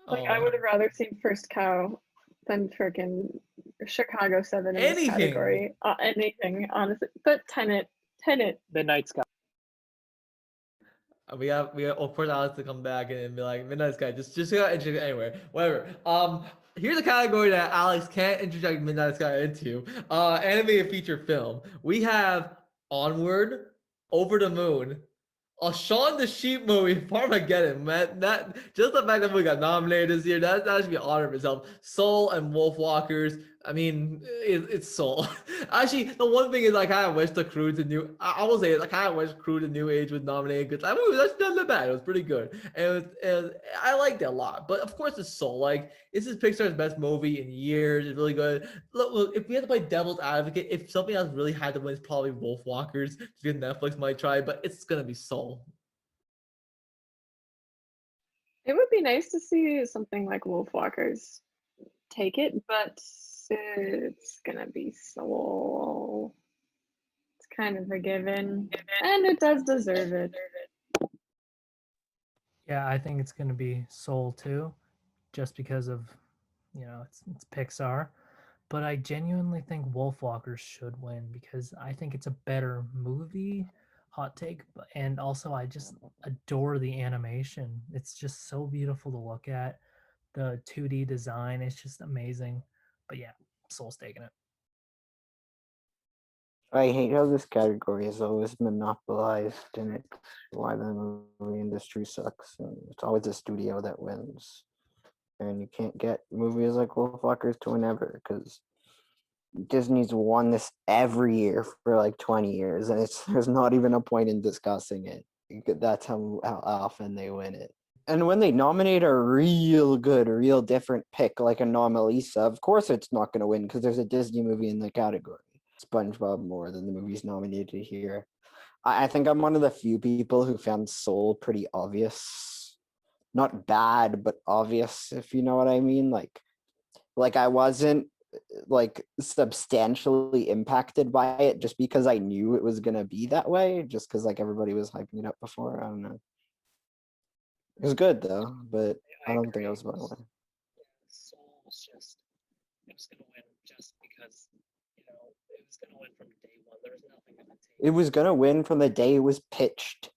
Speaker 5: Like I would have rather seen First Cow than freaking Chicago 7 in this
Speaker 3: Anything.
Speaker 5: category. Anything, honestly. But Tenet.
Speaker 6: Midnight Sky.
Speaker 3: We have of course Alex to come back and be like Midnight Sky. Just anyway, whatever. Here's a category that Alex can't interject Midnight Sky into. Animated feature film. We have Onward, Over the Moon, a Shaun the Sheep movie, Farmageddon, man. That just the fact that we got nominated this year, that should be an honor of itself. Soul and Wolfwalkers, I mean, it's Soul. Actually, the one thing is I kind of wish the Crew to New. I will say it. I kind of wish Crew to New Age was nominated because that movie that's not that bad. It was pretty good, and I liked it a lot. But of course, it's Soul. Like this is Pixar's best movie in years. It's really good. Look, if we had to play devil's advocate, if something else really had to win, it's probably Wolfwalkers. Because Netflix might try, but it's gonna be Soul.
Speaker 5: It would be nice to see something like Wolfwalkers take it, but it's gonna be Soul. It's kind of a given, and it does deserve it.
Speaker 8: Yeah, I think it's going to be Soul too, just because of, it's Pixar. But I genuinely think Wolfwalkers should win because I think it's a better movie. Hot take, and also I just adore the animation. It's just so beautiful to look at. The 2D design is just amazing. But yeah, Soul's taking it.
Speaker 7: I hate how this category is always monopolized, and it's why the movie industry sucks. And it's always a studio that wins, and you can't get movies like Wolfwalkers to win ever because Disney's won this every year for like 20 years, and there's not even a point in discussing it. That's how often they win it. And when they nominate a real good, real different pick like Anomalisa, of course it's not going to win because there's a Disney movie in the category. SpongeBob more than the movies nominated here. I think I'm one of the few people who found Soul pretty obvious. Not bad, but obvious, if you know what I mean. Like I wasn't like substantially impacted by it just because I knew it was gonna be that way, just because like everybody was hyping it up before. I don't know. It was good though, but I don't think I was going to win.
Speaker 6: Soul was just, it was going to win just because, it was going to win from day one. There was nothing going to take.
Speaker 7: It was gonna win from the day it was pitched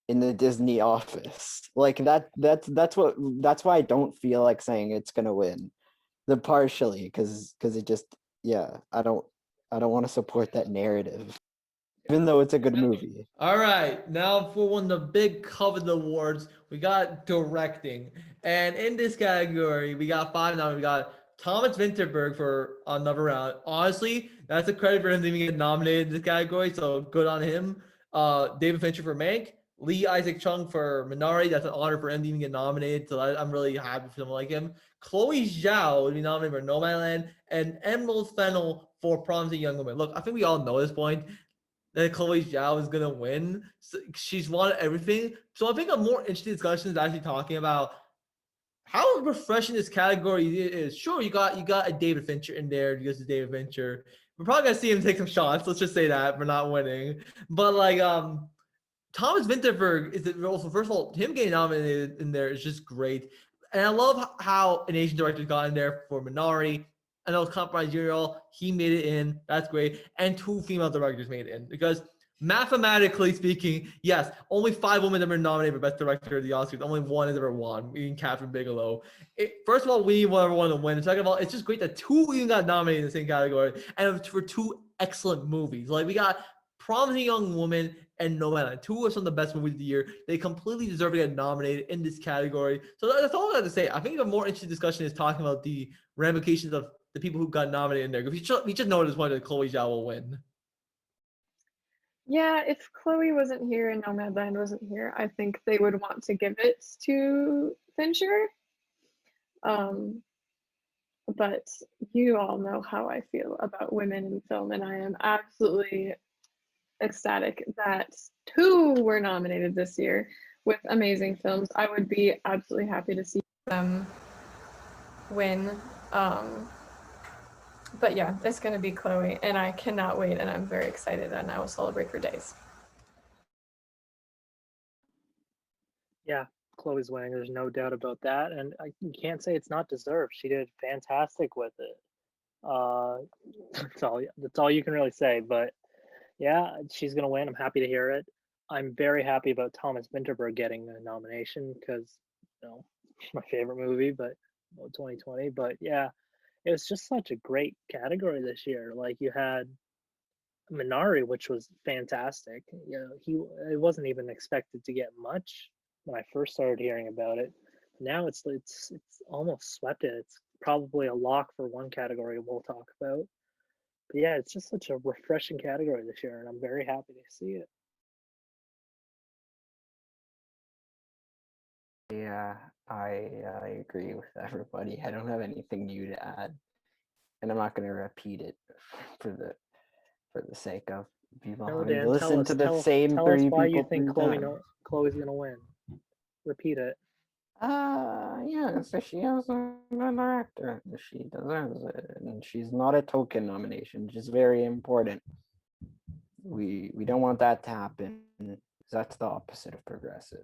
Speaker 7: in the Disney office. Like that's why I don't feel like saying it's gonna win. Partially because it just I don't want to support that narrative, even though it's a good movie.
Speaker 3: All right, now for one of the big coveted awards, we got directing, and in this category, we got 5 now. We got Thomas Vinterberg for another round. Honestly, that's a credit for him to even get nominated in this category, so good on him. David Fincher for Mank, Lee Isaac Chung for Minari. That's an honor for him to even get nominated, so I'm really happy for someone like him. Chloe Zhao would be nominated for Nomadland, and Emerald Fennell for Promising Young Woman. Look, I think we all know at this point that Chloe Zhao is gonna win. So she's won everything. So I think a more interesting discussion is actually talking about how refreshing this category is. Sure, you got a David Fincher in there because it's David Fincher. We're probably gonna see him take some shots. Let's just say that for not winning. But like Thomas Vinterberg is also, first of all, him getting nominated in there is just great. And I love how an Asian director got in there for Minari. I know it's Compromise Union. He made it in. That's great. And 2 female directors made it in. Because mathematically speaking, yes, only 5 women have been nominated for Best Director of the Oscars. Only 1 has ever won, meaning Catherine Bigelow. First of all, we need one to win. And second of all, it's just great that 2 even got nominated in the same category. And for 2 excellent movies. Like we got Promising Young Woman and Nomadland, 2 of some of the best movies of the year. They completely deserve to get nominated in this category. So that's all I have to say. I think a more interesting discussion is talking about the ramifications of the people who got nominated in there. Because we just know at this point that Chloe Zhao will win.
Speaker 5: Yeah, if Chloe wasn't here and Nomadland wasn't here, I think they would want to give it to Fincher. But you all know how I feel about women in film, and I am absolutely ecstatic that 2 were nominated this year with amazing films. I would be absolutely happy to see them win. But yeah, it's going to be Chloe, and I cannot wait, and I'm very excited, and I will celebrate for days.
Speaker 6: Yeah, Chloe's winning. There's no doubt about that, and you can't say it's not deserved. She did fantastic with it. That's all you can really say. But yeah, she's gonna win. I'm happy to hear it. I'm very happy about Thomas Vinterberg getting a nomination because, my favorite movie, but 2020. But yeah, it was just such a great category this year. Like you had Minari, which was fantastic. It wasn't even expected to get much when I first started hearing about it. Now it's almost swept it. probably a lock for one category we'll talk about. But yeah, it's just such a refreshing category this year, and I'm very happy to see it.
Speaker 7: Yeah, I agree with everybody. I don't have anything new to add, and I'm not going to repeat it for the sake of people
Speaker 6: No,
Speaker 7: having to
Speaker 6: Dan,
Speaker 7: listen to the same
Speaker 6: tell us
Speaker 7: three
Speaker 6: why you
Speaker 7: people
Speaker 6: think
Speaker 7: 3 times.
Speaker 6: Chloe's gonna win. Repeat it.
Speaker 7: Yeah, so she has a good director. She deserves it, and she's not a token nomination, which is very important. We don't want that to happen. That's the opposite of progressive.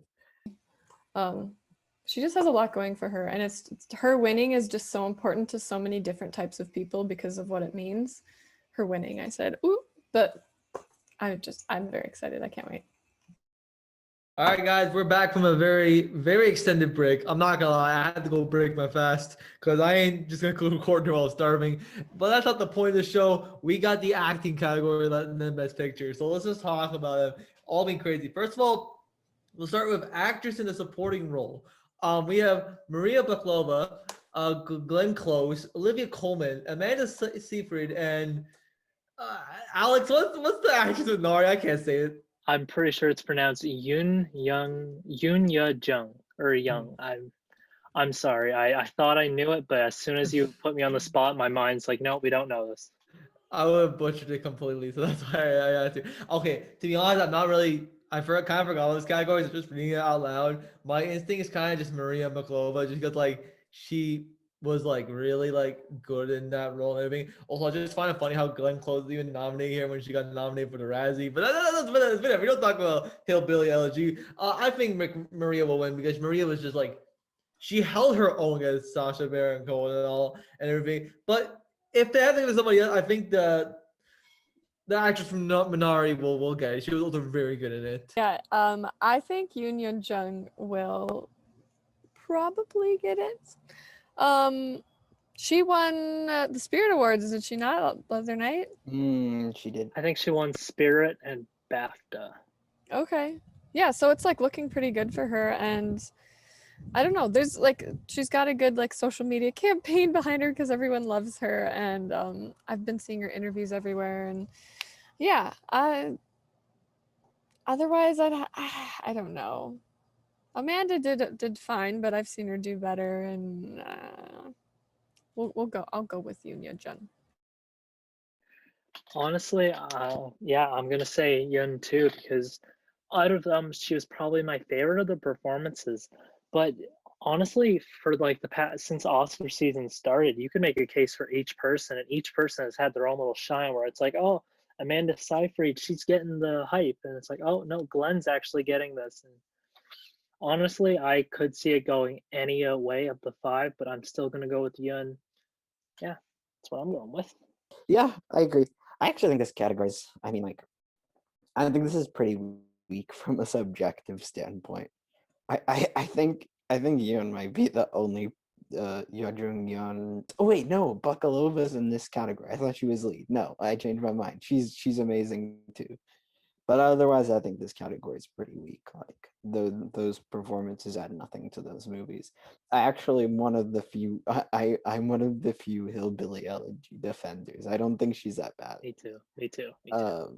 Speaker 9: She just has a lot going for her, and it's her winning is just so important to so many different types of people because of what it means. Her winning, I said, ooh, but I'm very excited. I can't wait.
Speaker 3: All right, guys, we're back from a very, very extended break. I'm not gonna lie, I had to go break my fast because I ain't just gonna go record while starving. But that's not the point of the show. We got the acting category and then Best Picture. So let's just talk about it. All been crazy. First of all, we'll start with actress in a supporting role. We have Maria Bakalova, Glenn Close, Olivia Colman, Amanda Seyfried, and Alex. What's the actress with Nari? I can't say it.
Speaker 6: I'm pretty sure it's pronounced Yoon Ya Jung or Young. I'm sorry. I thought I knew it, but as soon as you put me on the spot, my mind's like, no, we don't know this.
Speaker 3: I would have butchered it completely, so that's why I had to. Okay, to be honest, I'm not really. I kind of forgot all those categories. Just reading it out loud. My instinct is kind of just Maria Bakalova, just because like she was like really like good in that role and everything. Also, I just find it funny how Glenn Close even nominated her when she got nominated for the Razzie. But that's been it. We don't talk about Hillbilly Elegy. I think Maria will win because Maria was just like she held her own against Sacha Baron Cohen and all and everything. But if they have to give it to somebody else, I think the actress from Minari will get it. She was also very good at it.
Speaker 9: Yeah, I think Yoon Yeon Jung will probably get it. She won the Spirit Awards, did she not, the other night?
Speaker 7: She did.
Speaker 6: I think she won Spirit and BAFTA.
Speaker 9: Okay. Yeah, so it's like looking pretty good for her, and I don't know, there's like she's got a good like social media campaign behind her because everyone loves her, and I've been seeing her interviews everywhere, and yeah, otherwise I don't know. Amanda did fine, but I've seen her do better, and I'll go with Yoon Jung.
Speaker 6: Honestly, yeah, I'm gonna say Yun too because out of them, she was probably my favorite of the performances. But honestly, for like the past since Oscar season started, you can make a case for each person, and each person has had their own little shine where it's like, oh, Amanda Seyfried, she's getting the hype, and it's like, oh no, Glenn's actually getting this. And honestly, I could see it going any way of the 5, but I'm still gonna go with Yun. Yeah, that's what I'm going with.
Speaker 7: Yeah, I agree. I actually think this category is, I mean, like, I think this is pretty weak from a subjective standpoint. I think Yoon might be the only Yeojung Yeon. Oh wait, no, Bakalova's in this category. I thought she was lead. No, I changed my mind. She's amazing too. But otherwise, I think this category is pretty weak. Like those performances add nothing to those movies. I actually am one of the few. I'm one of the few hillbilly elegy defenders. I don't think she's that bad.
Speaker 6: Me too. Me too. Me too.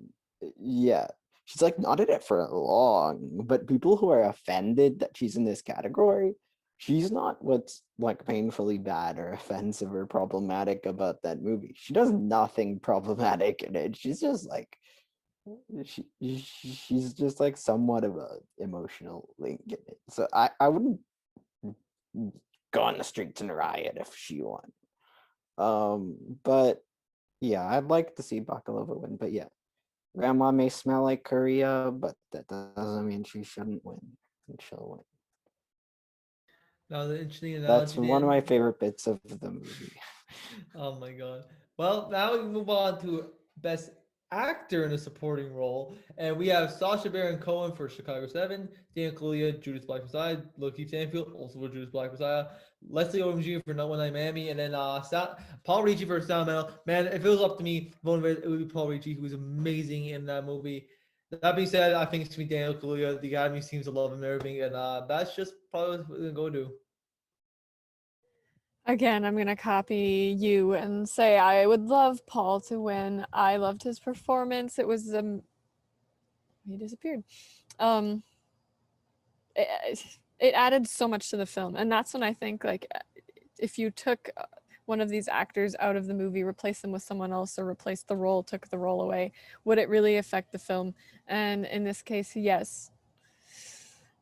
Speaker 7: Yeah, she's like not in it for long. But people who are offended that she's in this category, she's not what's like painfully bad or offensive or problematic about that movie. She does nothing problematic in it. She's just like she's just like somewhat of a emotional link in it. So I wouldn't go on the streets and riot if she won. But yeah, I'd like to see Bakalova win. But yeah, Grandma may smell like Korea, but that doesn't mean she shouldn't win. I think she'll win.
Speaker 3: Now the interesting
Speaker 7: That's
Speaker 3: analogy.
Speaker 7: one of my favorite bits of the movie.
Speaker 3: Oh my god. Well, now we move on to Best Actor in a Supporting Role, and we have Sacha Baron Cohen for Chicago 7, Dan Kaluuya, Judas Black Messiah, Lakeith Stanfield, also for Judas Black Messiah, Leslie Odom Jr. for Not One Night Miami, and then Paul Ricci for Sound Metal. Man, if it was up to me, it would be Paul Ricci, who was amazing in that movie. That being said, I think it's going to be Daniel Kaluuya. The Academy seems to love him and everything, and that's just probably what we're going to go do.
Speaker 9: Again, I'm gonna copy you and say I would love Paul to win. I loved his performance. It was he disappeared. Um, it added so much to the film, and that's when I think like if you took one of these actors out of the movie, replace them with someone else, or replace the role, took the role away, would it really affect the film? And in this case, yes.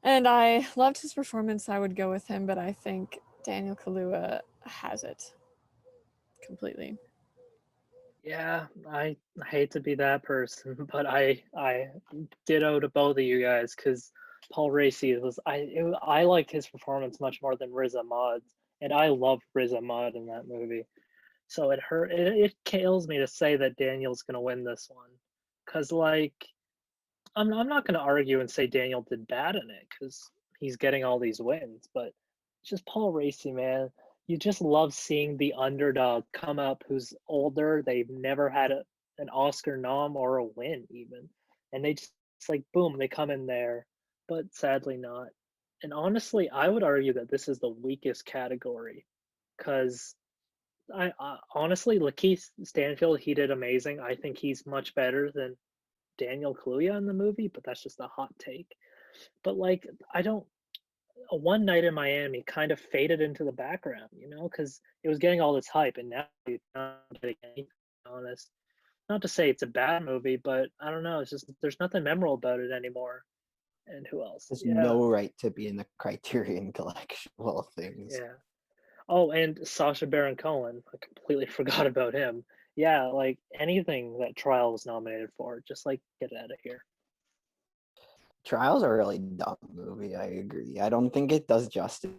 Speaker 9: And I loved his performance. I would go with him, but I think Daniel Kaluuya has it completely.
Speaker 6: Yeah, I hate to be that person, but I ditto to both of you guys because Paul Raci was I liked his performance much more than Riz Ahmed's, and I love Riz Ahmed in that movie. So it kills me to say that Daniel's gonna win this one, cause like I'm not gonna argue and say Daniel did bad in it, cause he's getting all these wins, but it's just Paul Raci, man. You just love seeing the underdog come up who's older. They've never had an Oscar nom or a win even, and they just it's like boom, they come in there, but sadly not. And honestly, I would argue that this is the weakest category, cause I honestly, Lakeith Stanfield, he did amazing. I think he's much better than Daniel Kaluuya in the movie, but that's just a hot take. But like, I don't. A One Night in Miami kind of faded into the background, because it was getting all this hype, and now it's not getting anything. To be honest, not to say it's a bad movie, but I don't know. It's just there's nothing memorable about it anymore. And who else?
Speaker 7: There's
Speaker 6: Yeah,
Speaker 7: no right to be in the Criterion Collection of all things.
Speaker 6: yeah. Oh, and Sacha Baron Cohen. I completely forgot about him. Yeah, like anything that Trial was nominated for, just like get it out of here.
Speaker 7: Trial's a really dumb movie, I agree. I don't think it does justice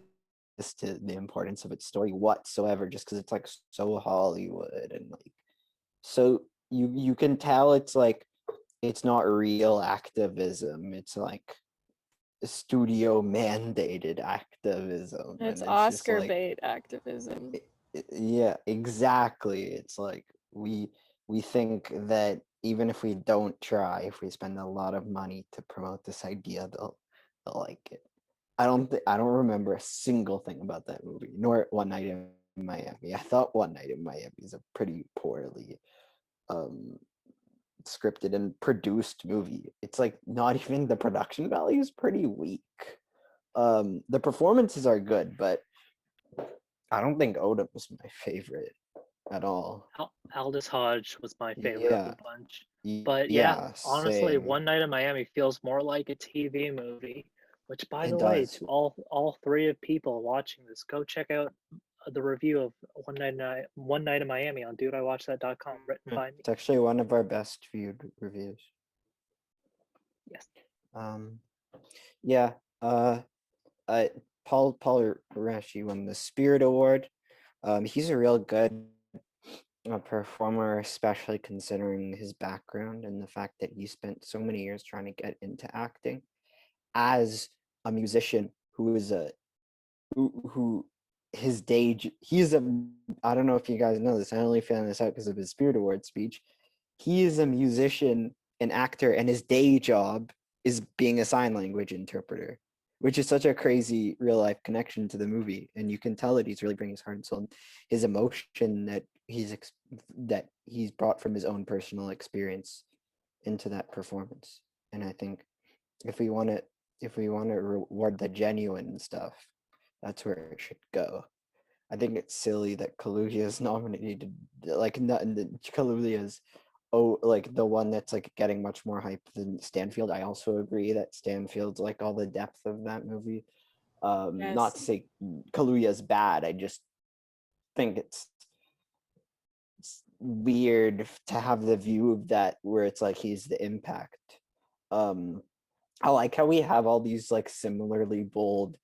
Speaker 7: to the importance of its story whatsoever, just because it's like so Hollywood and like so you can tell it's like it's not real activism. It's like studio mandated activism.
Speaker 9: It's
Speaker 7: And
Speaker 9: Oscar
Speaker 7: like,
Speaker 9: bait activism.
Speaker 7: yeah, exactly. It's like we think that even if we don't try, if we spend a lot of money to promote this idea, they'll like it. I don't remember a single thing about that movie, nor One Night in Miami. I thought One Night in Miami is a pretty poorly scripted and produced movie. It's like not even the production value is pretty weak. The performances are good, but I don't think Odom was my favorite at all.
Speaker 6: Aldous Hodge was my favorite of the bunch. But
Speaker 7: yeah,
Speaker 6: honestly,
Speaker 7: same.
Speaker 6: One Night in Miami feels more like a TV movie. Which, by
Speaker 7: It
Speaker 6: the way,
Speaker 7: does.
Speaker 6: to all three of people watching this, go check out the review of One Night in Miami on DIWT.com, written by me.
Speaker 7: It's actually one of our best viewed reviews.
Speaker 6: Yes.
Speaker 7: Yeah. Paul Raci won the Spirit Award. He's a real good performer, especially considering his background and the fact that he spent so many years trying to get into acting as a musician who is who his day he's a I don't know if you guys know this, I only found this out because of his Spirit Award speech. He is a musician, an actor, and his day job is being a sign language interpreter, which is such a crazy real life connection to the movie. And you can tell that he's really bringing his heart and soul, his emotion that he's brought from his own personal experience into that performance. And I think if we want to reward the genuine stuff, that's where it should go. I think it's silly that Kaluuya is nominated, like Kaluuya's like the one that's like getting much more hype than Stanfield. I also agree that Stanfield's like all the depth of that movie. Not to say Kaluuya's bad. I just think it's weird to have the view of that where it's like he's the impact. I like how we have all these like similarly bold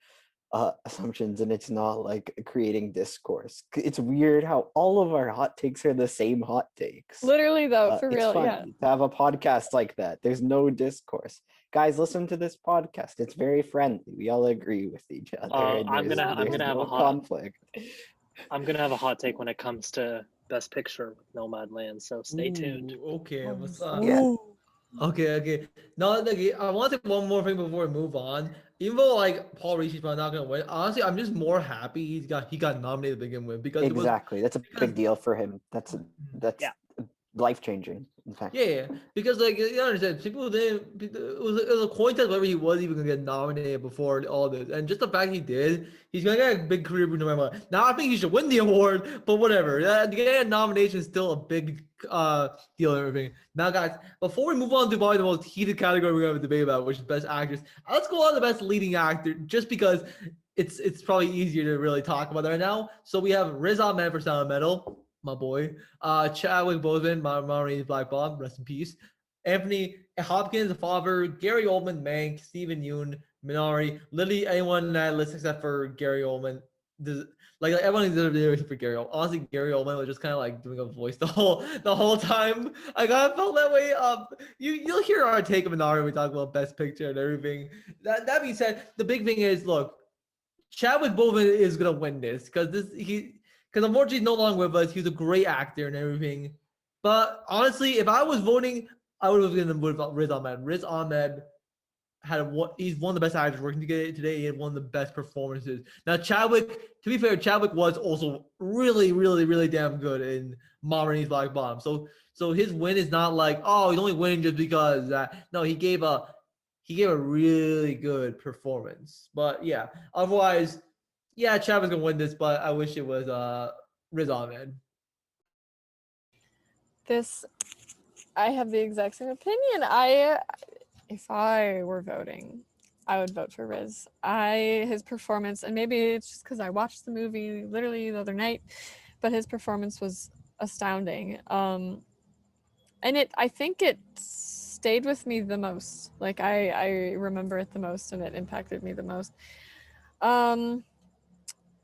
Speaker 7: assumptions, and it's not like creating discourse. It's weird how all of our hot takes are the same hot takes.
Speaker 9: Literally though, for real,
Speaker 7: it's funny
Speaker 9: yeah.
Speaker 7: to have a podcast like that. There's no discourse. Guys, listen to this podcast. It's very friendly. We all agree with each other.
Speaker 6: I'm gonna have a
Speaker 7: conflict.
Speaker 6: I'm gonna have a hot take when it comes to Best Picture with Nomadland. So stay tuned.
Speaker 3: Okay, what's up?
Speaker 7: Yeah.
Speaker 3: Okay. No, I want to say one more thing before we move on. Even though like Paul Reese's probably not gonna win, honestly, I'm just more happy he got nominated to begin with because it was
Speaker 7: Exactly. That's a
Speaker 3: because
Speaker 7: big deal for him. That's
Speaker 6: Yeah.
Speaker 7: life changing. In fact.
Speaker 3: yeah, because like you understand, people didn't. It was a coin toss whether he was even gonna get nominated before all this, and just the fact he did, he's gonna get a big career no matter what. Now I think he should win the award, but whatever. Getting a nomination is still a big deal and everything. Now, guys, before we move on to probably the most heated category we're gonna have a debate about, which is best actress, let's go on the best leading actor, just because it's probably easier to really talk about that right now. So we have Riz Ahmed for Sound of Metal, my boy. Chadwick Boseman, Maureen's Black Bob, rest in peace. Anthony Hopkins, the father. Gary Oldman, Mank. Stephen Yeun, Minari. Literally anyone on that list except for Gary Oldman. Like everyone deserves it for Gary Oldman. Honestly, Gary Oldman was just kind of like doing a voice the whole time. I kind of felt that way. You'll hear our take of Minari when we talk about Best Picture and everything. That being said, the big thing is, look, Chadwick Boseman is gonna win this because unfortunately he's no longer with us. He was a great actor and everything. But honestly, if I was voting, I would have given with Riz Ahmed. Riz Ahmed he's one of the best actors working today. He had one of the best performances. Now Chadwick, to be fair, Chadwick was also really, really, really damn good in Ma Rainey's Black Bottom. So his win is not like, oh, he's only winning just because no, he gave a really good performance. But yeah, otherwise, yeah, Chadwick's gonna win this, but I wish it was Riz Ahmed.
Speaker 9: I have the exact same opinion. If I were voting, I would vote for Riz. His performance, and maybe it's just because I watched the movie literally the other night, but his performance was astounding. And I think it stayed with me the most. Like I remember it the most, and it impacted me the most.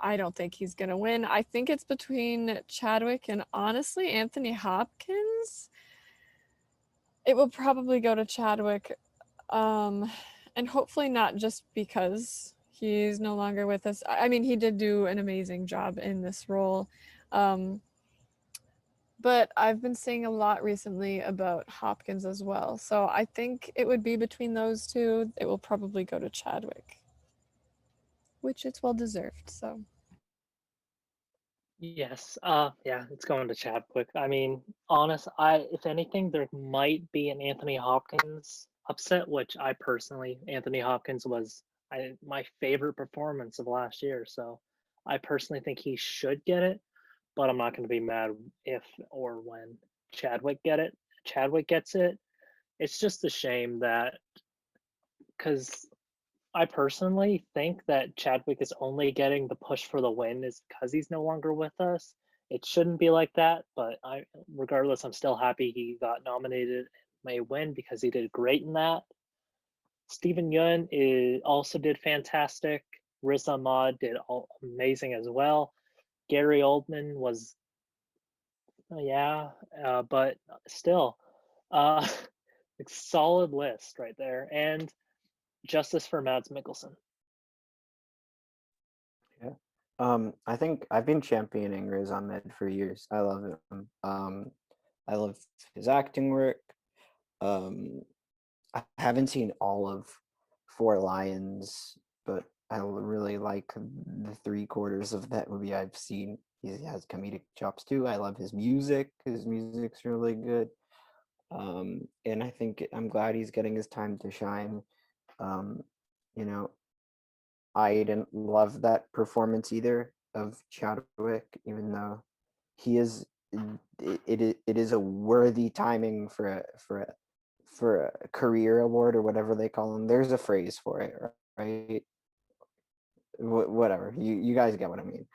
Speaker 9: I don't think he's gonna win. I think it's between Chadwick and honestly Anthony Hopkins. It will probably go to Chadwick, and hopefully not just because he's no longer with us. I mean, he did do an amazing job in this role, but I've been seeing a lot recently about Hopkins as well. So I think it would be between those two. It will probably go to Chadwick, which it's well deserved. So.
Speaker 6: Yes. Yeah, it's going to Chadwick. I mean, if anything, there might be an Anthony Hopkins upset, which Anthony Hopkins was my favorite performance of last year. So I personally think he should get it, but I'm not going to be mad if or when Chadwick gets it. It's just a shame that because I personally think that Chadwick is only getting the push for the win is because he's no longer with us. It shouldn't be like that, but regardless, I'm still happy he got nominated, may win because he did great in that. Stephen Yeun also did fantastic. Riz Ahmed did amazing as well. Gary Oldman was, but still, solid list right there. And justice for Mads Mikkelsen.
Speaker 7: Yeah. I think I've been championing Riz Ahmed for years. I love him. I love his acting work. I haven't seen all of Four Lions, but I really like the 3/4 of that movie I've seen. He has comedic chops too. I love his music. His music's really good. And I think I'm glad he's getting his time to shine. You know, I didn't love that performance either of Chadwick, even though he is it is a worthy timing for a career award or whatever they call them. There's a phrase for it, right? Whatever, you guys get what I mean.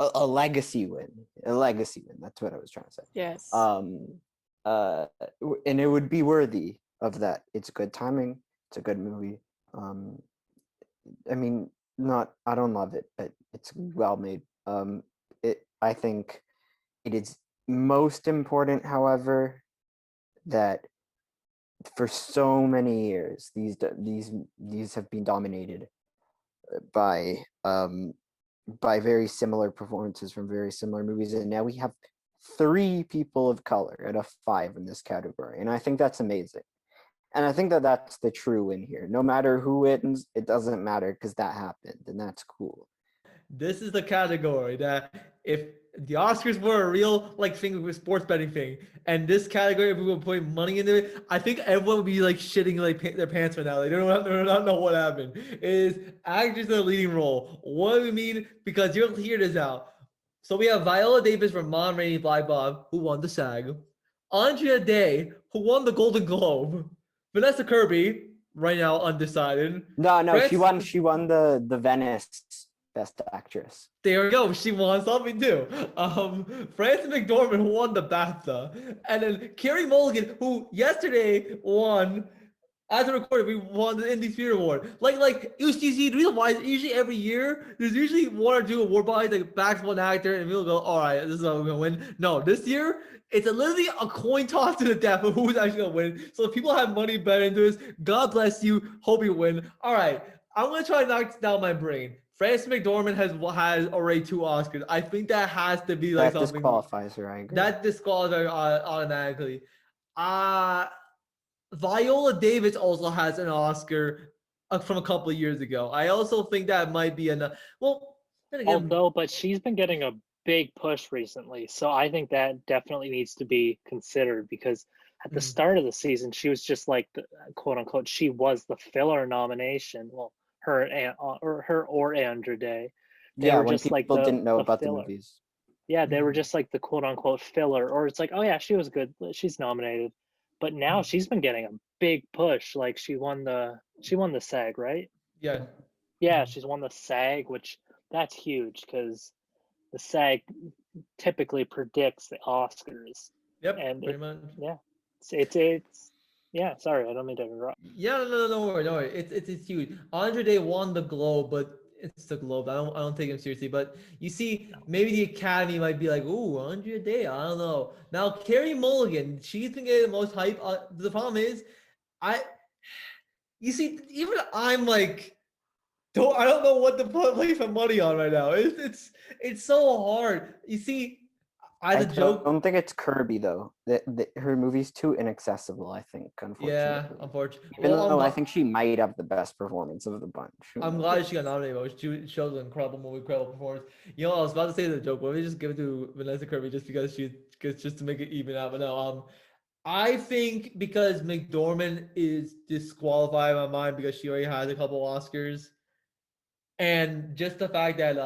Speaker 7: A legacy win, that's what I was trying to say.
Speaker 9: Yes.
Speaker 7: And it would be worthy of that. It's good timing, it's a good movie. I mean, I don't love it, but it's well made. I think it is most important, however, that for so many years these have been dominated by very similar performances from very similar movies, and now we have 3 people of color out of 5 in this category, and I think that's amazing. And I think that that's the true win here. No matter who wins, it doesn't matter because that happened, and that's cool.
Speaker 3: This is the category that if the Oscars were a real like thing with sports betting thing, and this category, if we were putting money into it, I think everyone would be like shitting like their pants right now. They don't know what happened. It is actors in the leading role. What do we mean? Because you'll hear this out. So we have Viola Davis from Mom Rainey Black Bob, who won the SAG. Andrea Day, who won the Golden Globe. Vanessa Kirby, right now undecided.
Speaker 7: No, she won the Venice Best Actress.
Speaker 3: There we go. She won something too. Frances McDormand, who won the BAFTA, and then Carey Mulligan, who yesterday won. As a recorder, we won the Indie Spirit Award. Like you see, the reason why is usually every year there's usually 1 or 2 award bodies that backs one actor, and we'll go, all right, this is how we're gonna win. No, this year it's literally a coin toss to the death of who's actually gonna win. So if people have money bet into this, God bless you. Hope you win. All right, I'm gonna try to knock down my brain. Frances McDormand has already 2 Oscars. I think that has to be like
Speaker 7: that
Speaker 3: something
Speaker 7: disqualifies her. I agree.
Speaker 3: that disqualifies her automatically. Viola Davis also has an Oscar from a couple of years ago. I also think that might be enough. Well, then again,
Speaker 6: but she's been getting a big push recently, so I think that definitely needs to be considered because at the start of the season, she was just like the quote unquote. She was the filler nomination. Well, her or Andrew Day. They were
Speaker 7: when
Speaker 6: just
Speaker 7: people
Speaker 6: like
Speaker 7: didn't know
Speaker 6: the
Speaker 7: about
Speaker 6: filler.
Speaker 7: the movies.
Speaker 6: Yeah, they were just like the quote unquote filler, or it's like, oh yeah, she was good, she's nominated. But now she's been getting a big push. Like she won the SAG, right?
Speaker 3: yeah.
Speaker 6: Yeah, she's won the SAG, which that's huge because the SAG typically predicts the Oscars.
Speaker 3: Yep,
Speaker 6: And
Speaker 3: pretty much.
Speaker 6: Yeah, it's yeah. Sorry, I don't mean to interrupt.
Speaker 3: Yeah, no worry. It's huge. Andre Day won the Globe, but it's the Globe. I don't take him seriously. But you see, maybe the Academy might be like, ooh, Andre Day. I don't know. Now, Carey Mulligan, she's been getting the most hype. The problem is, you see, even I'm like, I don't know what to place my money on right now. It's so hard. You see,
Speaker 7: I
Speaker 3: joke.
Speaker 7: don't think it's Kirby though. Her movie's too inaccessible. I think, unfortunately.
Speaker 3: Yeah, unfortunately.
Speaker 7: Even though I think she might have the best performance of the bunch.
Speaker 3: I'm glad she got nominated. She showed an incredible movie, incredible performance. You know, I was about to say the joke, but let me just give it to Vanessa Kirby just because just to make it even out. But no, I think because McDormand is disqualified in my mind because she already has a couple Oscars, and just the fact that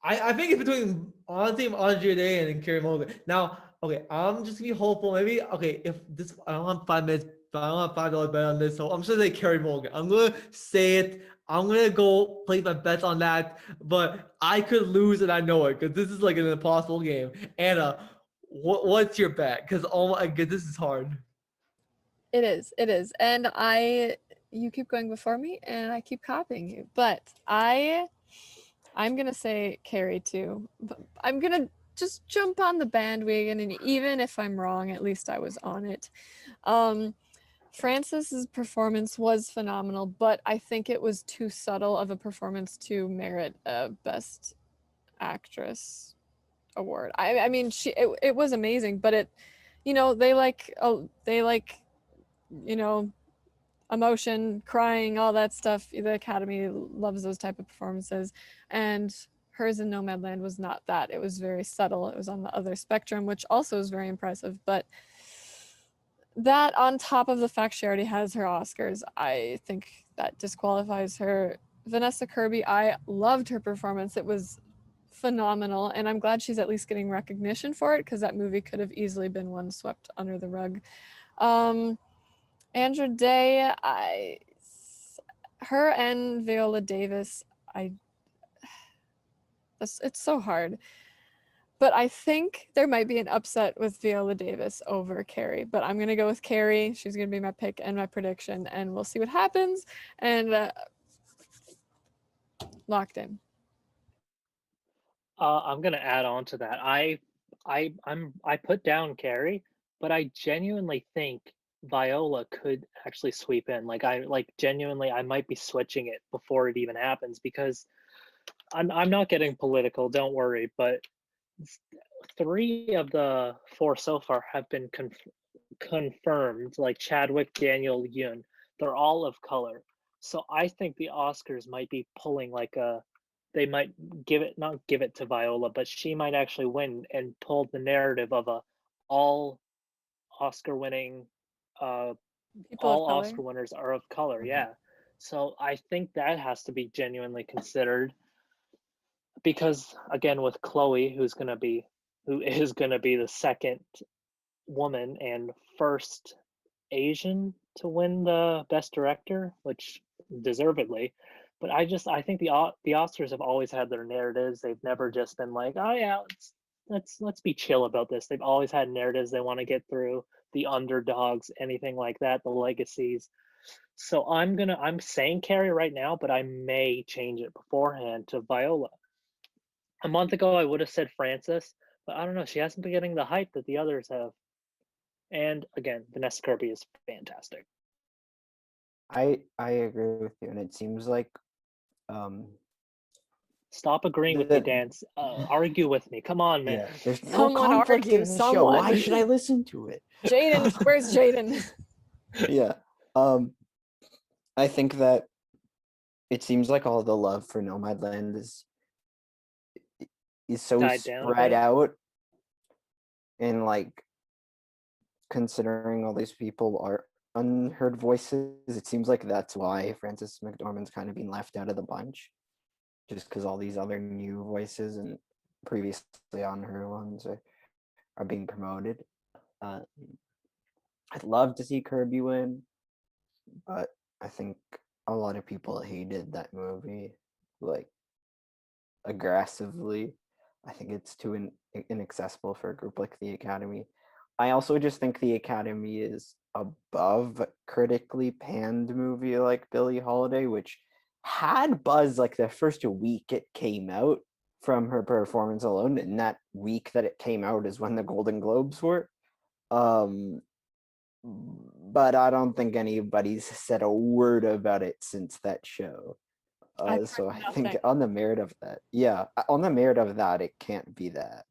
Speaker 3: I think it's between honestly Andre Day and Carey Mulligan. Now, okay, I'm just gonna be hopeful. Maybe if this I don't have 5 minutes, but I don't have $5 bet on this, so I'm just gonna say Carey Mulligan. I'm gonna say it. I'm gonna go place my bets on that, but I could lose and I know it because this is like an impossible game. Anna, what's your bet? Because oh my god, this is hard.
Speaker 9: It is, and you keep going before me, and I keep copying you, but I'm gonna say Carey too. But I'm gonna just jump on the bandwagon, and even if I'm wrong, at least I was on it. Frances's performance was phenomenal, but I think it was too subtle of a performance to merit a Best Actress award. I mean, it was amazing, but they like emotion, crying, all that stuff. The Academy loves those type of performances, and hers in Nomadland was not that. It was very subtle. It was on the other spectrum, which also is very impressive. But that on top of the fact she already has her Oscars, I think that disqualifies her. Vanessa Kirby, I loved her performance. It was phenomenal, and I'm glad she's at least getting recognition for it because that movie could have easily been one swept under the rug. Andra Day, her and Viola Davis, it's so hard. But I think there might be an upset with Viola Davis over Carey. But I'm going to go with Carey. She's going to be my pick and my prediction. And we'll see what happens. And locked in.
Speaker 6: I'm going to add on to that. I put down Carey, but I genuinely think Viola could actually sweep in. Genuinely, I might be switching it before it even happens because I'm not getting political, don't worry, but 3 of the 4 so far have been confirmed, like Chadwick, Daniel, Yoon. They're all of color. So I think the Oscars might be pulling like they might not give it to Viola, but she might actually win and pull the narrative of a all Oscar winning
Speaker 9: People of
Speaker 6: all
Speaker 9: color.
Speaker 6: Oscar winners are of color,
Speaker 7: Mhm.
Speaker 6: yeah. So I think that has to be genuinely considered because again with Chloe who is going to be the second woman and first Asian to win the best director, which deservedly. But I think the Oscars have always had their narratives. They've never just been like, oh yeah, let's be chill about this. They've always had narratives they want to get through, the underdogs, anything like that, the legacies. So I'm saying Carrie right now, but I may change it beforehand to Viola. A month ago I would have said Frances, but I don't know. She hasn't been getting the hype that the others have. And again, Vanessa Kirby is fantastic.
Speaker 7: I agree with you, and it seems like um
Speaker 6: Stop agreeing with me, Dan. Argue with me. Come on, man.
Speaker 7: yeah, there's no
Speaker 9: Someone
Speaker 7: conflict
Speaker 9: argue,
Speaker 7: in this show. Why
Speaker 9: someone.
Speaker 7: should I listen to it?
Speaker 9: Jaden, where's Jaden?
Speaker 7: Yeah. I think that it seems like all the love for Nomadland is so
Speaker 6: Died down a
Speaker 7: spread
Speaker 6: bit.
Speaker 7: out, and like considering all these people are unheard voices, it seems like that's why Frances McDormand's kind of being left out of the bunch, just because all these other new voices and previously unheard ones are being promoted. I'd love to see Kirby win, but I think a lot of people hated that movie, like aggressively. I think it's too inaccessible for a group like the Academy. I also just think the Academy is above a critically panned movie like Billie Holiday, which had buzz like the first week it came out from her performance alone, and that week that it came out is when the Golden Globes were. But I don't think anybody's said a word about it since that show. So I think
Speaker 9: nothing.
Speaker 7: on the merit of that, on the merit of that, it can't be that.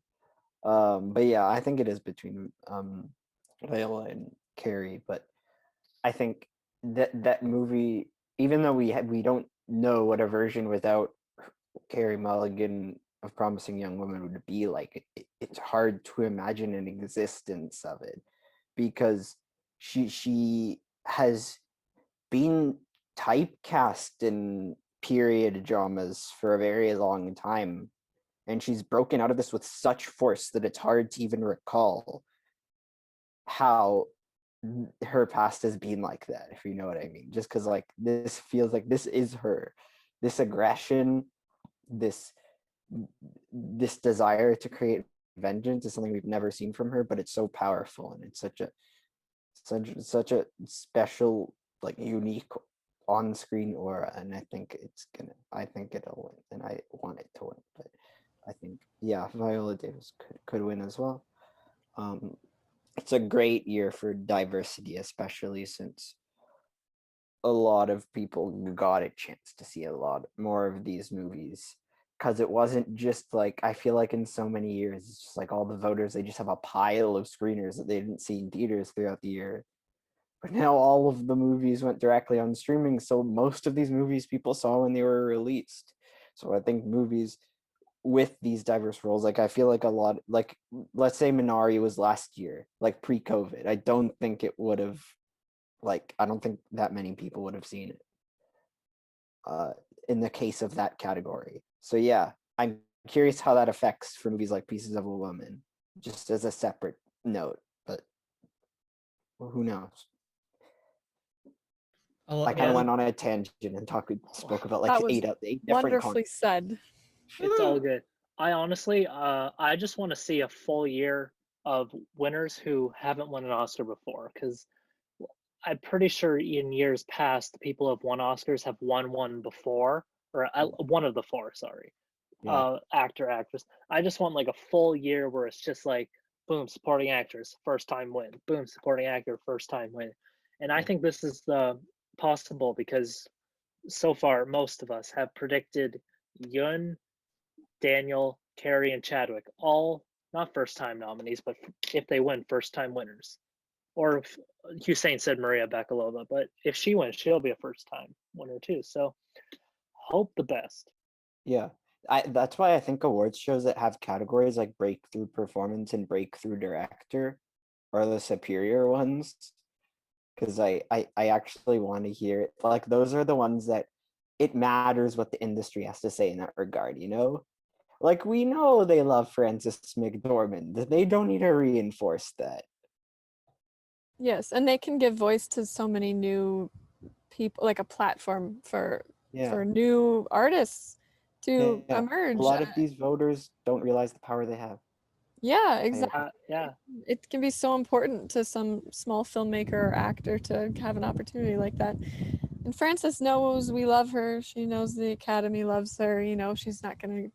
Speaker 7: But yeah, I think it is between Viola and Carrie. But I think that movie, even though we don't know what a version without Carrie Mulligan of Promising Young Woman would be like, it's hard to imagine an existence of it because she has been typecast in period dramas for a very long time, and she's broken out of this with such force that it's hard to even recall how her past has been like that, if you know what I mean. Just because like this feels like this is her, this aggression, this desire to create vengeance is something we've never seen from her, but it's so powerful and it's such a special, like unique on-screen aura, and I think it'll win, and I want it to win. But I think Viola Davis could win as well. It's a great year for diversity, especially since a lot of people got a chance to see a lot more of these movies, because it wasn't just like, I feel like in so many years it's just like all the voters, they just have a pile of screeners that they didn't see in theaters throughout the year. But now all of the movies went directly on streaming, so most of these movies people saw when they were released. So I think movies with these diverse roles, like I feel like a lot, like let's say Minari was last year, like pre-COVID, I don't think it would have, like I don't think that many people would have seen it in the case of that category. So yeah, I'm curious how that affects for movies like Pieces of a Woman, just as a separate note, but who knows. I kind of went on a tangent and spoke about like
Speaker 9: That was
Speaker 7: eight different
Speaker 9: wonderfully said.
Speaker 6: It's all good. I honestly, I just want to see a full year of winners who haven't won an Oscar before, because I'm pretty sure in years past, the people who have won Oscars have won one before, or one of the 4, sorry. Actor, actress. I just want like a full year where it's just like, boom, supporting actress, first time win. Boom, supporting actor, first time win. And I think this is possible because so far most of us have predicted Yun, Daniel, Carrie, and Chadwick all not first time nominees, but if they win, first time winners. Or if, Hussein said Maria Bakalova, but if she wins, she'll be a first time winner too. So hope the best.
Speaker 7: Yeah. That's why I think awards shows that have categories like breakthrough performance and breakthrough director are the superior ones. Because I actually want to hear it. Like, those are the ones that it matters what the industry has to say in that regard, you know? Like, we know they love Frances McDormand. They don't need to reinforce that.
Speaker 9: Yes, and they can give voice to so many new people, like a platform for
Speaker 7: Yeah.
Speaker 9: new artists to
Speaker 7: Yeah.
Speaker 9: emerge.
Speaker 7: A lot of these voters don't realize the power they have.
Speaker 9: Yeah, exactly.
Speaker 6: Yeah.
Speaker 9: It can be so important to some small filmmaker or actor to have an opportunity like that. And Frances knows we love her. She knows the Academy loves her. You know, she's not gonna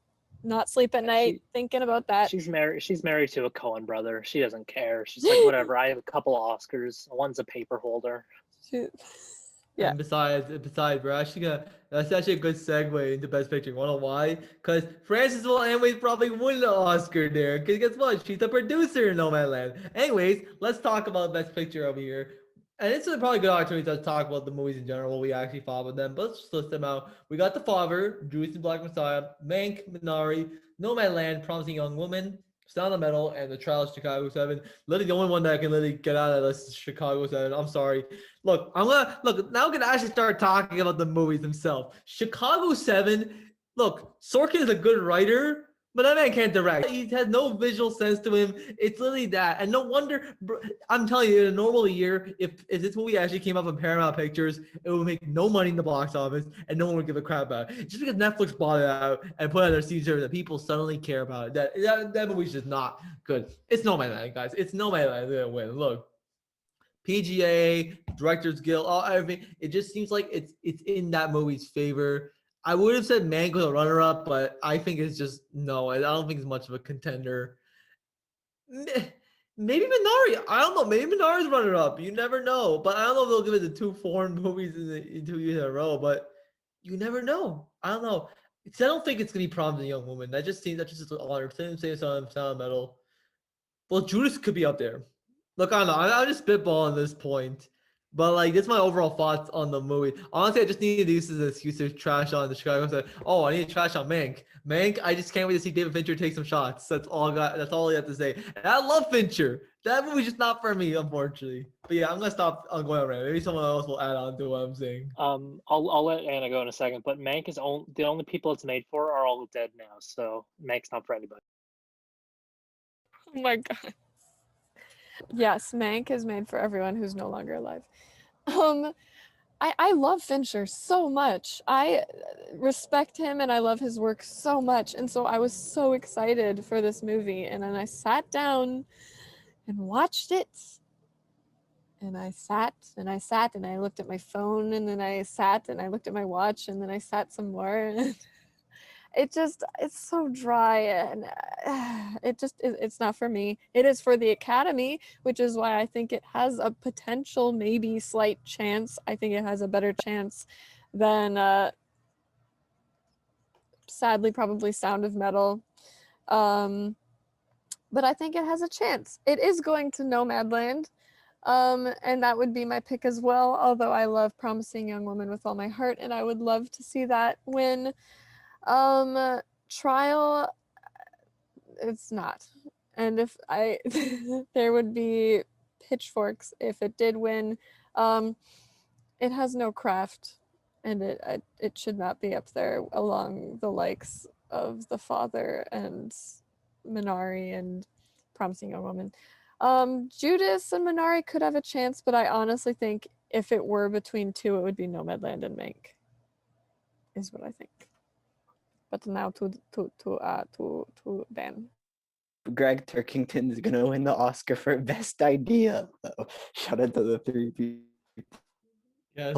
Speaker 9: not sleep at night thinking about that.
Speaker 6: She's married to a Coen brother. She doesn't care. She's like, whatever. I have a couple of Oscars. One's a paper holder.
Speaker 9: Yeah.
Speaker 3: And besides, we're actually that's actually a good segue into Best Picture. You wanna know why? Because Frances McDormand probably win the Oscar there. Because guess what? She's the producer in Nomadland. Anyways, let's talk about Best Picture over here. And this is probably a good opportunity to talk about the movies in general, what we actually thought about them. But let's just list them out. We got The Father, Judas and Black Messiah, Mank, Minari, Nomadland, Promising Young Woman, Sound of Metal, and The Trial of Chicago 7. Literally the only one that I can literally get out of this is Chicago 7. I'm sorry. Look, now I'm gonna actually start talking about the movies themselves. Chicago 7, look, Sorkin is a good writer, but that man can't direct. He has no visual sense to him. It's literally that. And no wonder, I'm telling you, in a normal year, if this movie actually came up on Paramount Pictures, it would make no money in the box office and no one would give a crap about it. Just because Netflix bought it out and put it on their streaming service, that people suddenly care about it. That movie's just not good. It's Nomadland, guys. It's Nomadland gonna win. Look. PGA, Directors Guild, all everything. It just seems like it's in that movie's favor. I would have said Mank was a runner-up, but I think it's just no. I don't think it's much of a contender. Maybe Minari. I don't know. Maybe Minari's runner-up. You never know. But I don't know if they'll give it to two foreign movies in 2 years in a row. But you never know. I don't know. I don't think it's gonna be Promising Young Woman. That just is an honor. Same Sound of Metal. Well, Judas could be up there. Look, I don't know. I'm just spitballing this point. But, like, this is my overall thoughts on the movie. Honestly, I just needed to use this as an excuse to trash on the Chicago. I said, oh, I need to trash on Mank. Mank, I just can't wait to see David Fincher take some shots. That's all I got. That's all I have to say. And I love Fincher. That movie's just not for me, unfortunately. But, yeah, I'm going to stop going around. Maybe someone else will add on to what I'm saying.
Speaker 6: I'll let Anna go in a second. But Mank is the only people it's made for are all dead now. So Mank's not for anybody.
Speaker 9: Oh, my God. Yes, Mank is made for everyone who's no longer alive. I love Fincher so much. I respect him and I love his work so much. And so I was so excited for this movie. And then I sat down and watched it. And I sat and I looked at my phone and then I sat and I looked at my watch and then I sat some more. It's so dry and it's not for me. It is for the Academy, which is why I think it has a potential, maybe slight chance. I think it has a better chance than sadly probably Sound of Metal. But I think it has a chance. It is going to Nomadland. And that would be my pick as well, although I love Promising Young Woman with all my heart and I would love to see that win. Trial, it's not. And if there would be pitchforks if it did win. It has no craft and it should not be up there along the likes of The Father and Minari and Promising Young Woman. Judas and Minari could have a chance, but I honestly think if it were between two, it would be Nomadland and Mank, is what I think. But now to Dan.
Speaker 7: Greg Turkington is gonna win the Oscar for Best Idea. Shout out to the three people.
Speaker 3: Yes.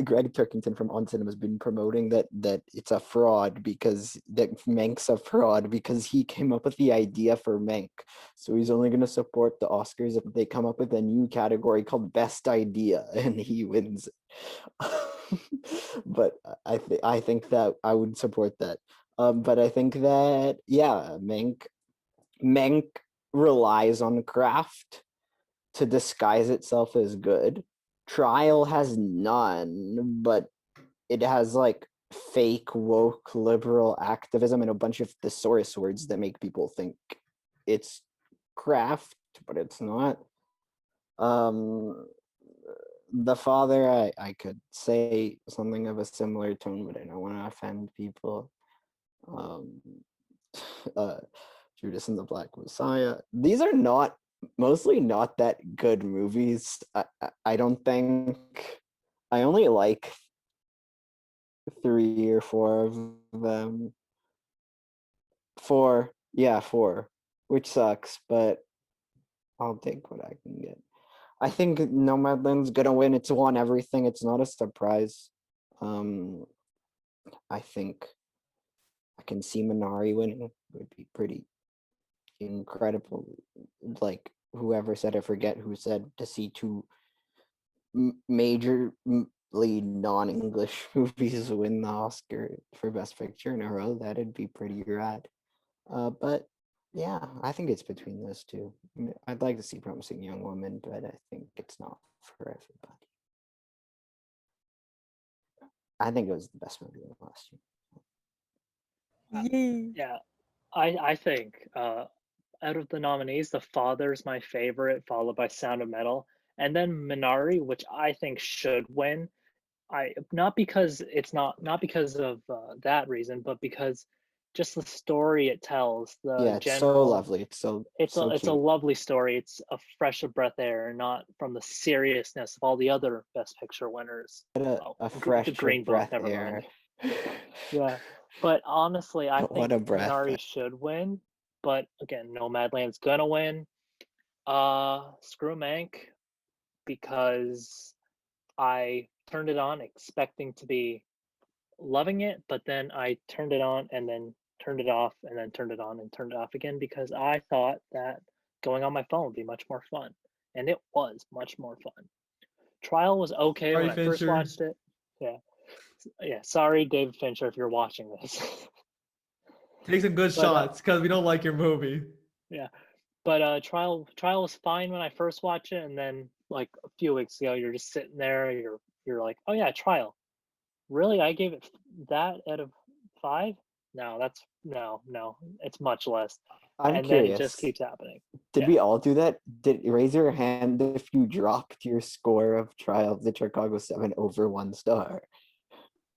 Speaker 7: Greg Turkington from On Cinema has been promoting that it's a fraud because that Mank's a fraud because he came up with the idea for Mank. So he's only going to support the Oscars if they come up with a new category called Best Idea and he wins. but I think that I would support that. But I think that yeah, Mank relies on craft to disguise itself as good. Trial has none, but it has like fake woke liberal activism and a bunch of thesaurus words that make people think it's craft, but it's not. The Father, I could say something of a similar tone, but I don't want to offend people. Um, uh, Judas and the Black Messiah. These are mostly not that good movies. I don't think. I only like 3 or 4 of them. 4, yeah, 4, which sucks, but I'll take what I can get. I think Nomadland's gonna win. It's won everything. It's not a surprise. I think I can see Minari winning. It would be pretty incredible. Like whoever said, I forget who said, to see 2 majorly non-English movies win the Oscar for Best Picture in a row. That'd be pretty rad. But yeah, I think it's between those 2. I'd like to see Promising Young Woman, but I think it's not for everybody. I think it was the best movie of last year.
Speaker 6: Yeah, I think out of the nominees, The Father's my favorite, followed by Sound of Metal, and then Minari, which I think should win. Not because of that reason, but because just the story it tells,
Speaker 7: Yeah, it's so lovely. It's so
Speaker 6: it's
Speaker 7: so
Speaker 6: a
Speaker 7: cute.
Speaker 6: lovely story. It's a fresh of breath air, not from the seriousness of all the other Best Picture winners.
Speaker 7: A fresh
Speaker 6: the Green Book,
Speaker 7: breath
Speaker 6: never
Speaker 7: air.
Speaker 6: mind. Yeah, but honestly, I
Speaker 7: What
Speaker 6: think
Speaker 7: a breath.
Speaker 6: Minari should win. But again, Nomadland's gonna win. Screw Mank, because I turned it on expecting to be loving it, but then I turned it on and then turned it off and then turned it on and turned it off again because I thought that going on my phone would be much more fun. And it was much more fun. Trial was okay
Speaker 3: Sorry,
Speaker 6: when I first
Speaker 3: Fincher.
Speaker 6: watched it. Yeah. Yeah. Sorry, David Fincher, if you're watching this.
Speaker 3: Take some good shots because we don't like your movie.
Speaker 6: Yeah. But Trial was fine when I first watched it, and then like a few weeks ago, you're just sitting there, you're like, oh yeah, Trial. Really? I gave it that out of 5? No, it's much less.
Speaker 7: I'm
Speaker 6: and
Speaker 7: curious.
Speaker 6: Then it just keeps happening.
Speaker 7: Did we all do that? Raise your hand if you dropped your score of Trial of the Chicago 7 over 1 star?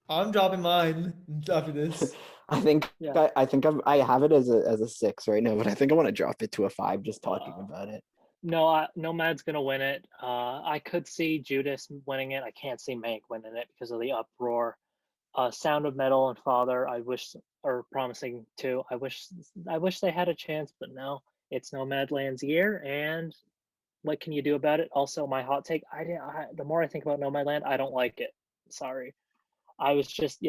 Speaker 3: I'm dropping mine after this.
Speaker 7: I think
Speaker 6: Yeah.
Speaker 7: I have it as a 6 right now, but I think I want to drop it to a 5 just talking about it.
Speaker 6: No, Nomad's gonna win it. I could see Judas winning it. I can't see Mank winning it because of the uproar. Sound of Metal and Father, I wish are promising too. I wish they had a chance, but no, it's Nomadland's year, and what can you do about it? Also, my hot take: the more I think about Nomadland, I don't like it. Sorry, I was just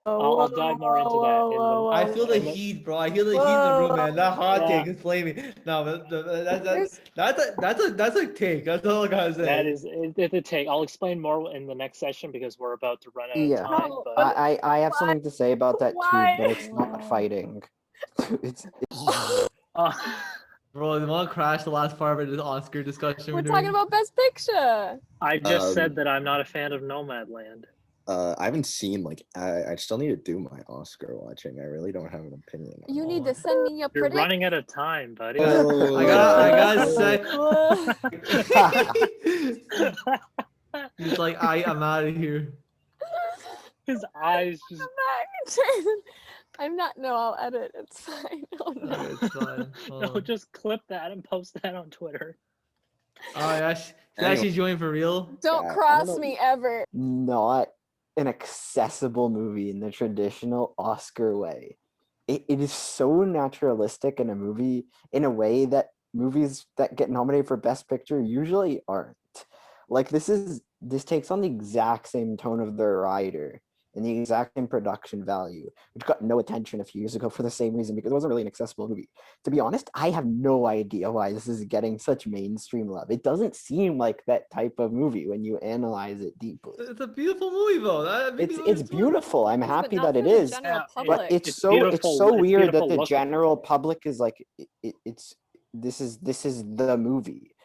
Speaker 6: I'll dive more into that.
Speaker 3: I feel the heat, bro. I feel the heat in the room, man. That hot take is flaming. No, but that's a take. That's all I gotta say.
Speaker 6: That is it's a take. I'll explain more in the next session because we're about to run out of time.
Speaker 9: No,
Speaker 6: But
Speaker 7: I have something to say about that too, but it's not fighting. it's
Speaker 3: Bro, you want to crash the last part of this Oscar discussion?
Speaker 9: we're talking about Best Picture.
Speaker 6: I just said that I'm not a fan of Nomadland.
Speaker 2: I haven't seen I still need to do my Oscar watching. I really don't have an opinion.
Speaker 9: You need to send me your
Speaker 6: You're running out of time, buddy.
Speaker 3: I gotta say. He's like, I'm out of here.
Speaker 6: His eyes just.
Speaker 9: I'm not. No, I'll edit. It's fine. Oh, no.
Speaker 3: Okay, it's fine.
Speaker 6: No, just clip that and post that on Twitter.
Speaker 3: Oh, yeah, she's actually joining for real.
Speaker 9: Don't cross me ever.
Speaker 7: not an accessible movie in the traditional Oscar way. It is so naturalistic in a movie in a way that movies that get nominated for Best Picture usually aren't. Like this takes on the exact same tone of The Rider and the exact same production value, which got no attention a few years ago for the same reason, because it wasn't really an accessible movie. To be honest, I have no idea why this is getting such mainstream love. It doesn't seem like that type of movie when you analyze it deeply.
Speaker 3: It's a beautiful movie, though.
Speaker 7: It's beautiful. I'm
Speaker 9: But
Speaker 7: happy
Speaker 9: not
Speaker 7: that it
Speaker 9: for the
Speaker 7: is.
Speaker 9: general
Speaker 6: Yeah,
Speaker 7: But
Speaker 9: public.
Speaker 7: it's so
Speaker 6: beautiful. It's
Speaker 7: weird that
Speaker 6: beautiful
Speaker 7: the
Speaker 6: looking.
Speaker 7: general public is like this is the movie,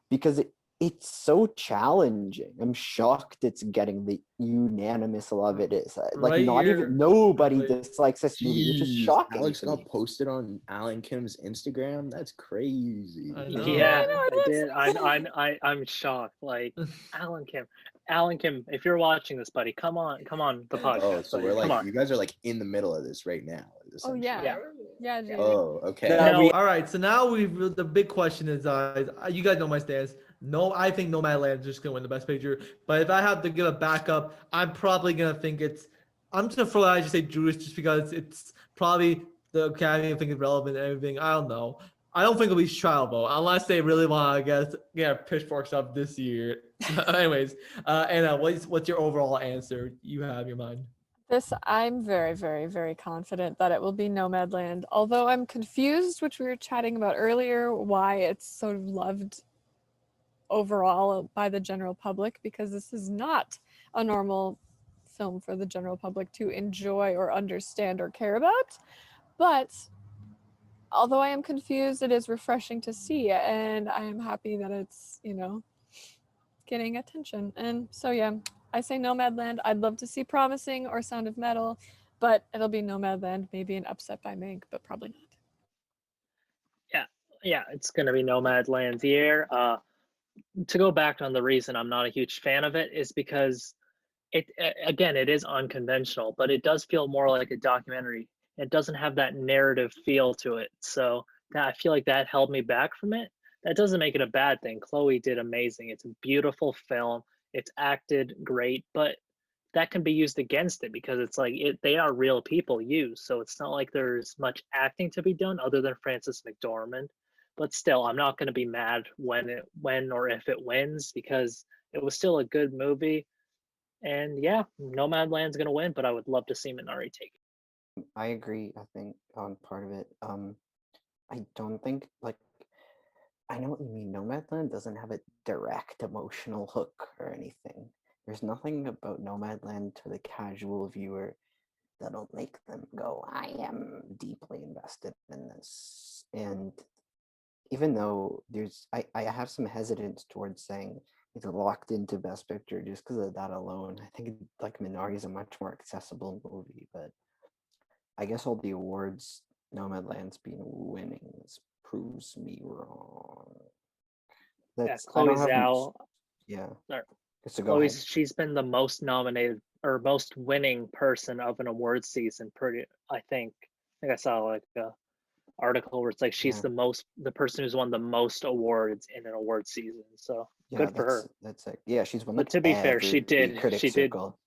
Speaker 7: because it's so challenging. I'm shocked it's getting the unanimous love it is. Like
Speaker 3: Right
Speaker 7: not
Speaker 3: here,
Speaker 7: even nobody
Speaker 3: right.
Speaker 7: dislikes this movie, which is
Speaker 2: Jeez,
Speaker 7: shocking.
Speaker 2: Alex
Speaker 7: to
Speaker 2: got
Speaker 7: me.
Speaker 2: posted on Alan Kim's Instagram. That's crazy.
Speaker 3: I know.
Speaker 6: Yeah,
Speaker 9: I know,
Speaker 6: I
Speaker 9: it
Speaker 6: did. I'm shocked. Like Alan Kim, if you're watching this, buddy, come on the podcast.
Speaker 2: Oh, so
Speaker 6: buddy.
Speaker 2: we're
Speaker 6: Come
Speaker 2: like,
Speaker 6: on.
Speaker 2: you guys are like in the middle of this right now.
Speaker 9: Oh
Speaker 2: essentially.
Speaker 9: yeah, yeah, dude.
Speaker 2: Oh, okay.
Speaker 7: No,
Speaker 3: All right, so now the big question is, you guys know my stance. No, I think Nomadland is just gonna win the best picture. But if I have to give a backup, I'm probably gonna think I'm just gonna throw out, I just say Judas, just because it's probably the Academy. I think it's relevant and everything. I don't know. I don't think it'll be trial vote unless they really want to get pitchforks up this year. Anyways, Anna, what's your overall answer you have in your mind?
Speaker 9: This, I'm very, very, very confident that it will be Nomadland. Although I'm confused, which we were chatting about earlier, why it's so loved overall by the general public, because this is not a normal film for the general public to enjoy or understand or care about. But although I am confused, it is refreshing to see, and I am happy that it's, getting attention. And so, yeah, I say Nomadland. I'd love to see Promising or Sound of Metal, but it'll be Nomadland, maybe an upset by Mank, but probably not.
Speaker 6: Yeah, it's gonna be Nomadland's year. To go back on the reason I'm not a huge fan of it is because it is unconventional, but it does feel more like a documentary. It doesn't have that narrative feel to it, so I feel like that held me back from it. That doesn't make it a bad thing. Chloe did amazing. It's a beautiful film. It's acted great, but that can be used against it because it's like they are real people used, so it's not like there's much acting to be done other than Frances McDormand. But still, I'm not going to be mad when or if it wins, because it was still a good movie. And yeah, Nomadland's going to win, but I would love to see Minari take it.
Speaker 7: I agree, I think, on part of it. I don't think, like, I know what you mean. Nomadland doesn't have a direct emotional hook or anything. There's nothing about Nomadland to the casual viewer that'll make them go, I am deeply invested in this. And even though I have some hesitance towards saying it's locked into Best Picture just because of that alone. I think like Minari is a much more accessible movie, but I guess all the awards Nomadland's been winning proves me wrong. That's
Speaker 6: Chloe Zhao.
Speaker 7: Yeah.
Speaker 6: Sorry.
Speaker 7: So go ahead.
Speaker 6: She's been the most nominated or most winning person of an award season. I think I saw like a article where it's like she's the person who's won the most awards in an award season. So good for her.
Speaker 7: That's like, yeah, she's won.
Speaker 6: But to be fair, she did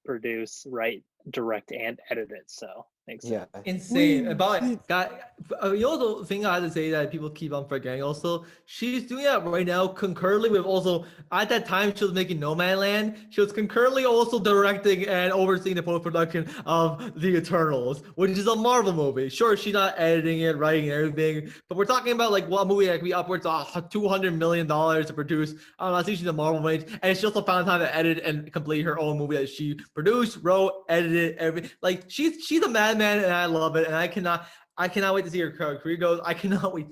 Speaker 6: produce, write, direct, and edit it. So
Speaker 7: yeah,
Speaker 3: insane. About the thing I had to say that people keep on forgetting also, she's doing that right now concurrently with also, at that time she was making Nomadland, she was concurrently also directing and overseeing the post-production of The Eternals, which is a Marvel movie. Sure, she's not editing it, writing everything, but we're talking about like one movie that could be upwards of $200 million to produce. I think she's a Marvel movie, and she also found time to edit and complete her own movie that she produced, wrote, edited, everything. Like she's a madman, and I love it, and I cannot wait to see her career goes. I cannot wait.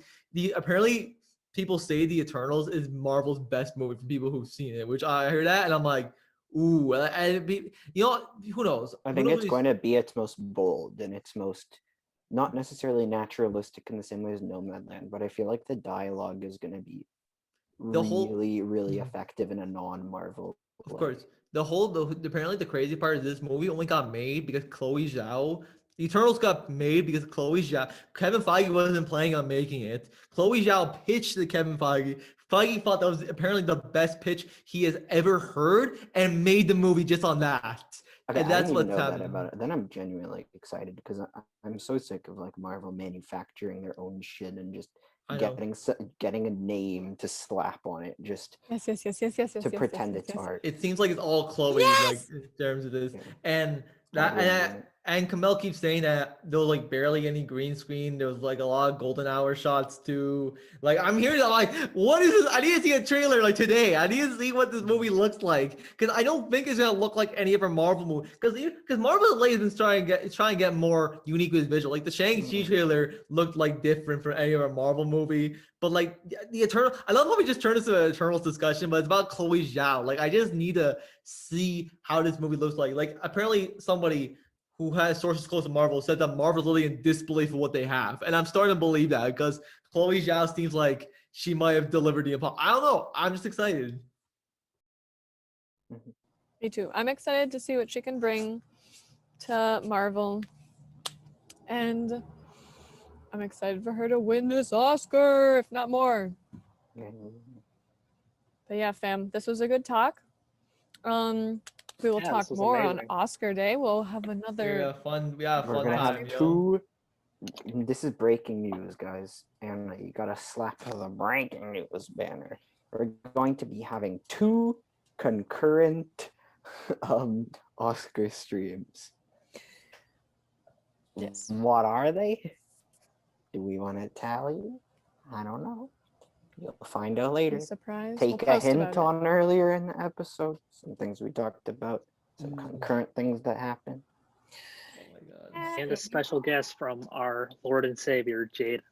Speaker 3: Apparently people say The Eternals is Marvel's best movie for people who've seen it, which I heard that and I'm like, ooh, who knows?
Speaker 7: I think it's going to be its most bold and its most not necessarily naturalistic in the same way as Nomadland, but I feel like the dialogue is going to be really effective in a non-Marvel way.
Speaker 3: Of course. Apparently the crazy part is this movie only got made because Chloe Zhao. The Eternals got made because Chloe Zhao. Kevin Feige wasn't planning on making it. Chloe Zhao pitched to Kevin Feige. Feige thought that was apparently the best pitch he has ever heard and made the movie just on that.
Speaker 7: Okay,
Speaker 3: and that's
Speaker 7: I didn't
Speaker 3: what's
Speaker 7: know
Speaker 3: happening.
Speaker 7: that about it. Then I'm genuinely excited because I'm so sick of like Marvel manufacturing their own shit and just getting a name to slap on it just
Speaker 9: yes,
Speaker 7: to pretend it's art.
Speaker 3: It seems like it's all Chloe, like in terms of this.
Speaker 7: Yeah.
Speaker 3: And And Kamel keeps saying that there was like barely any green screen. There was like a lot of golden hour shots too. Like I'm hearing that, like, what is this? I need to see a trailer like today. I need to see what this movie looks like because I don't think it's gonna look like any of our Marvel movies. Because Marvel lately has been trying to get more unique with visual. Like the Shang-Chi trailer looked like different from any of our Marvel movie. But like the Eternal, I love how we just turned this into an Eternals discussion, but it's about Chloe Zhao. Like I just need to see how this movie looks like. Like apparently somebody who has sources close to Marvel said that Marvel's literally in disbelief of what they have. And I'm starting to believe that because Chloe Zhao seems like she might have delivered the impossible. I don't know. I'm just excited.
Speaker 9: Me too. I'm excited to see what she can bring to Marvel. And I'm excited for her to win this Oscar, if not more. But yeah, fam, this was a good talk. We will talk more on Oscar Day. We'll have another
Speaker 3: fun
Speaker 7: We're gonna
Speaker 3: time.
Speaker 7: have two. This is breaking news, guys, and you gotta slap the breaking news banner. We're going to be having two concurrent Oscar streams.
Speaker 9: Yes.
Speaker 7: What are they? Do we want to tell you? I don't know. You'll find out later.
Speaker 9: surprise.
Speaker 7: Take a hint on earlier in the episode. Some things we talked about. Some concurrent things that happen.
Speaker 3: Oh my god.
Speaker 6: And a special guest from our Lord and Savior, Jade.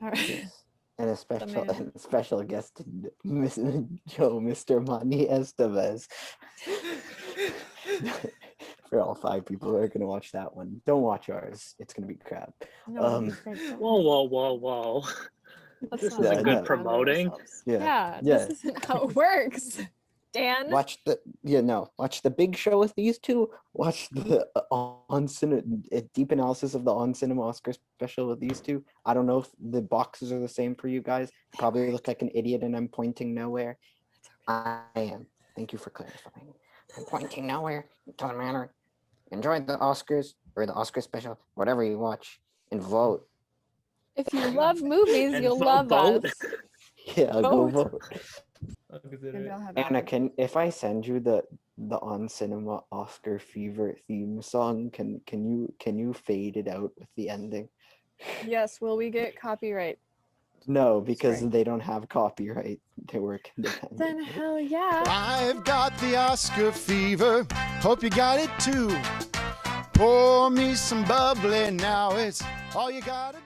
Speaker 9: All right.
Speaker 7: Yes. And a special guest, Mr. Monty Estevez. For all 5 people who are going to watch that one, don't watch ours. It's going to be crap.
Speaker 9: No,
Speaker 6: Whoa. This isn't good promoting.
Speaker 9: Yeah, this isn't how it works. Dan?
Speaker 7: Watch the big show with these two. Watch the deep analysis of the On Cinema Oscar special with these two. I don't know if the boxes are the same for you guys. Probably look like an idiot and I'm pointing nowhere. I am. Thank you for clarifying. I'm pointing nowhere. It doesn't matter. Enjoy the Oscars or the Oscar special, whatever you watch, and vote.
Speaker 9: If you love movies, you'll love us.
Speaker 7: Yeah, go vote.
Speaker 9: Anna,
Speaker 7: if I send you the On Cinema Oscar Fever theme song, can you fade it out with the ending?
Speaker 9: Yes, will we get copyright?
Speaker 7: No, because they don't have copyright. They work independently.
Speaker 9: Then hell yeah.
Speaker 4: I've got the Oscar fever. Hope you got it too. Pour me some bubbly now. It's all you gotta do.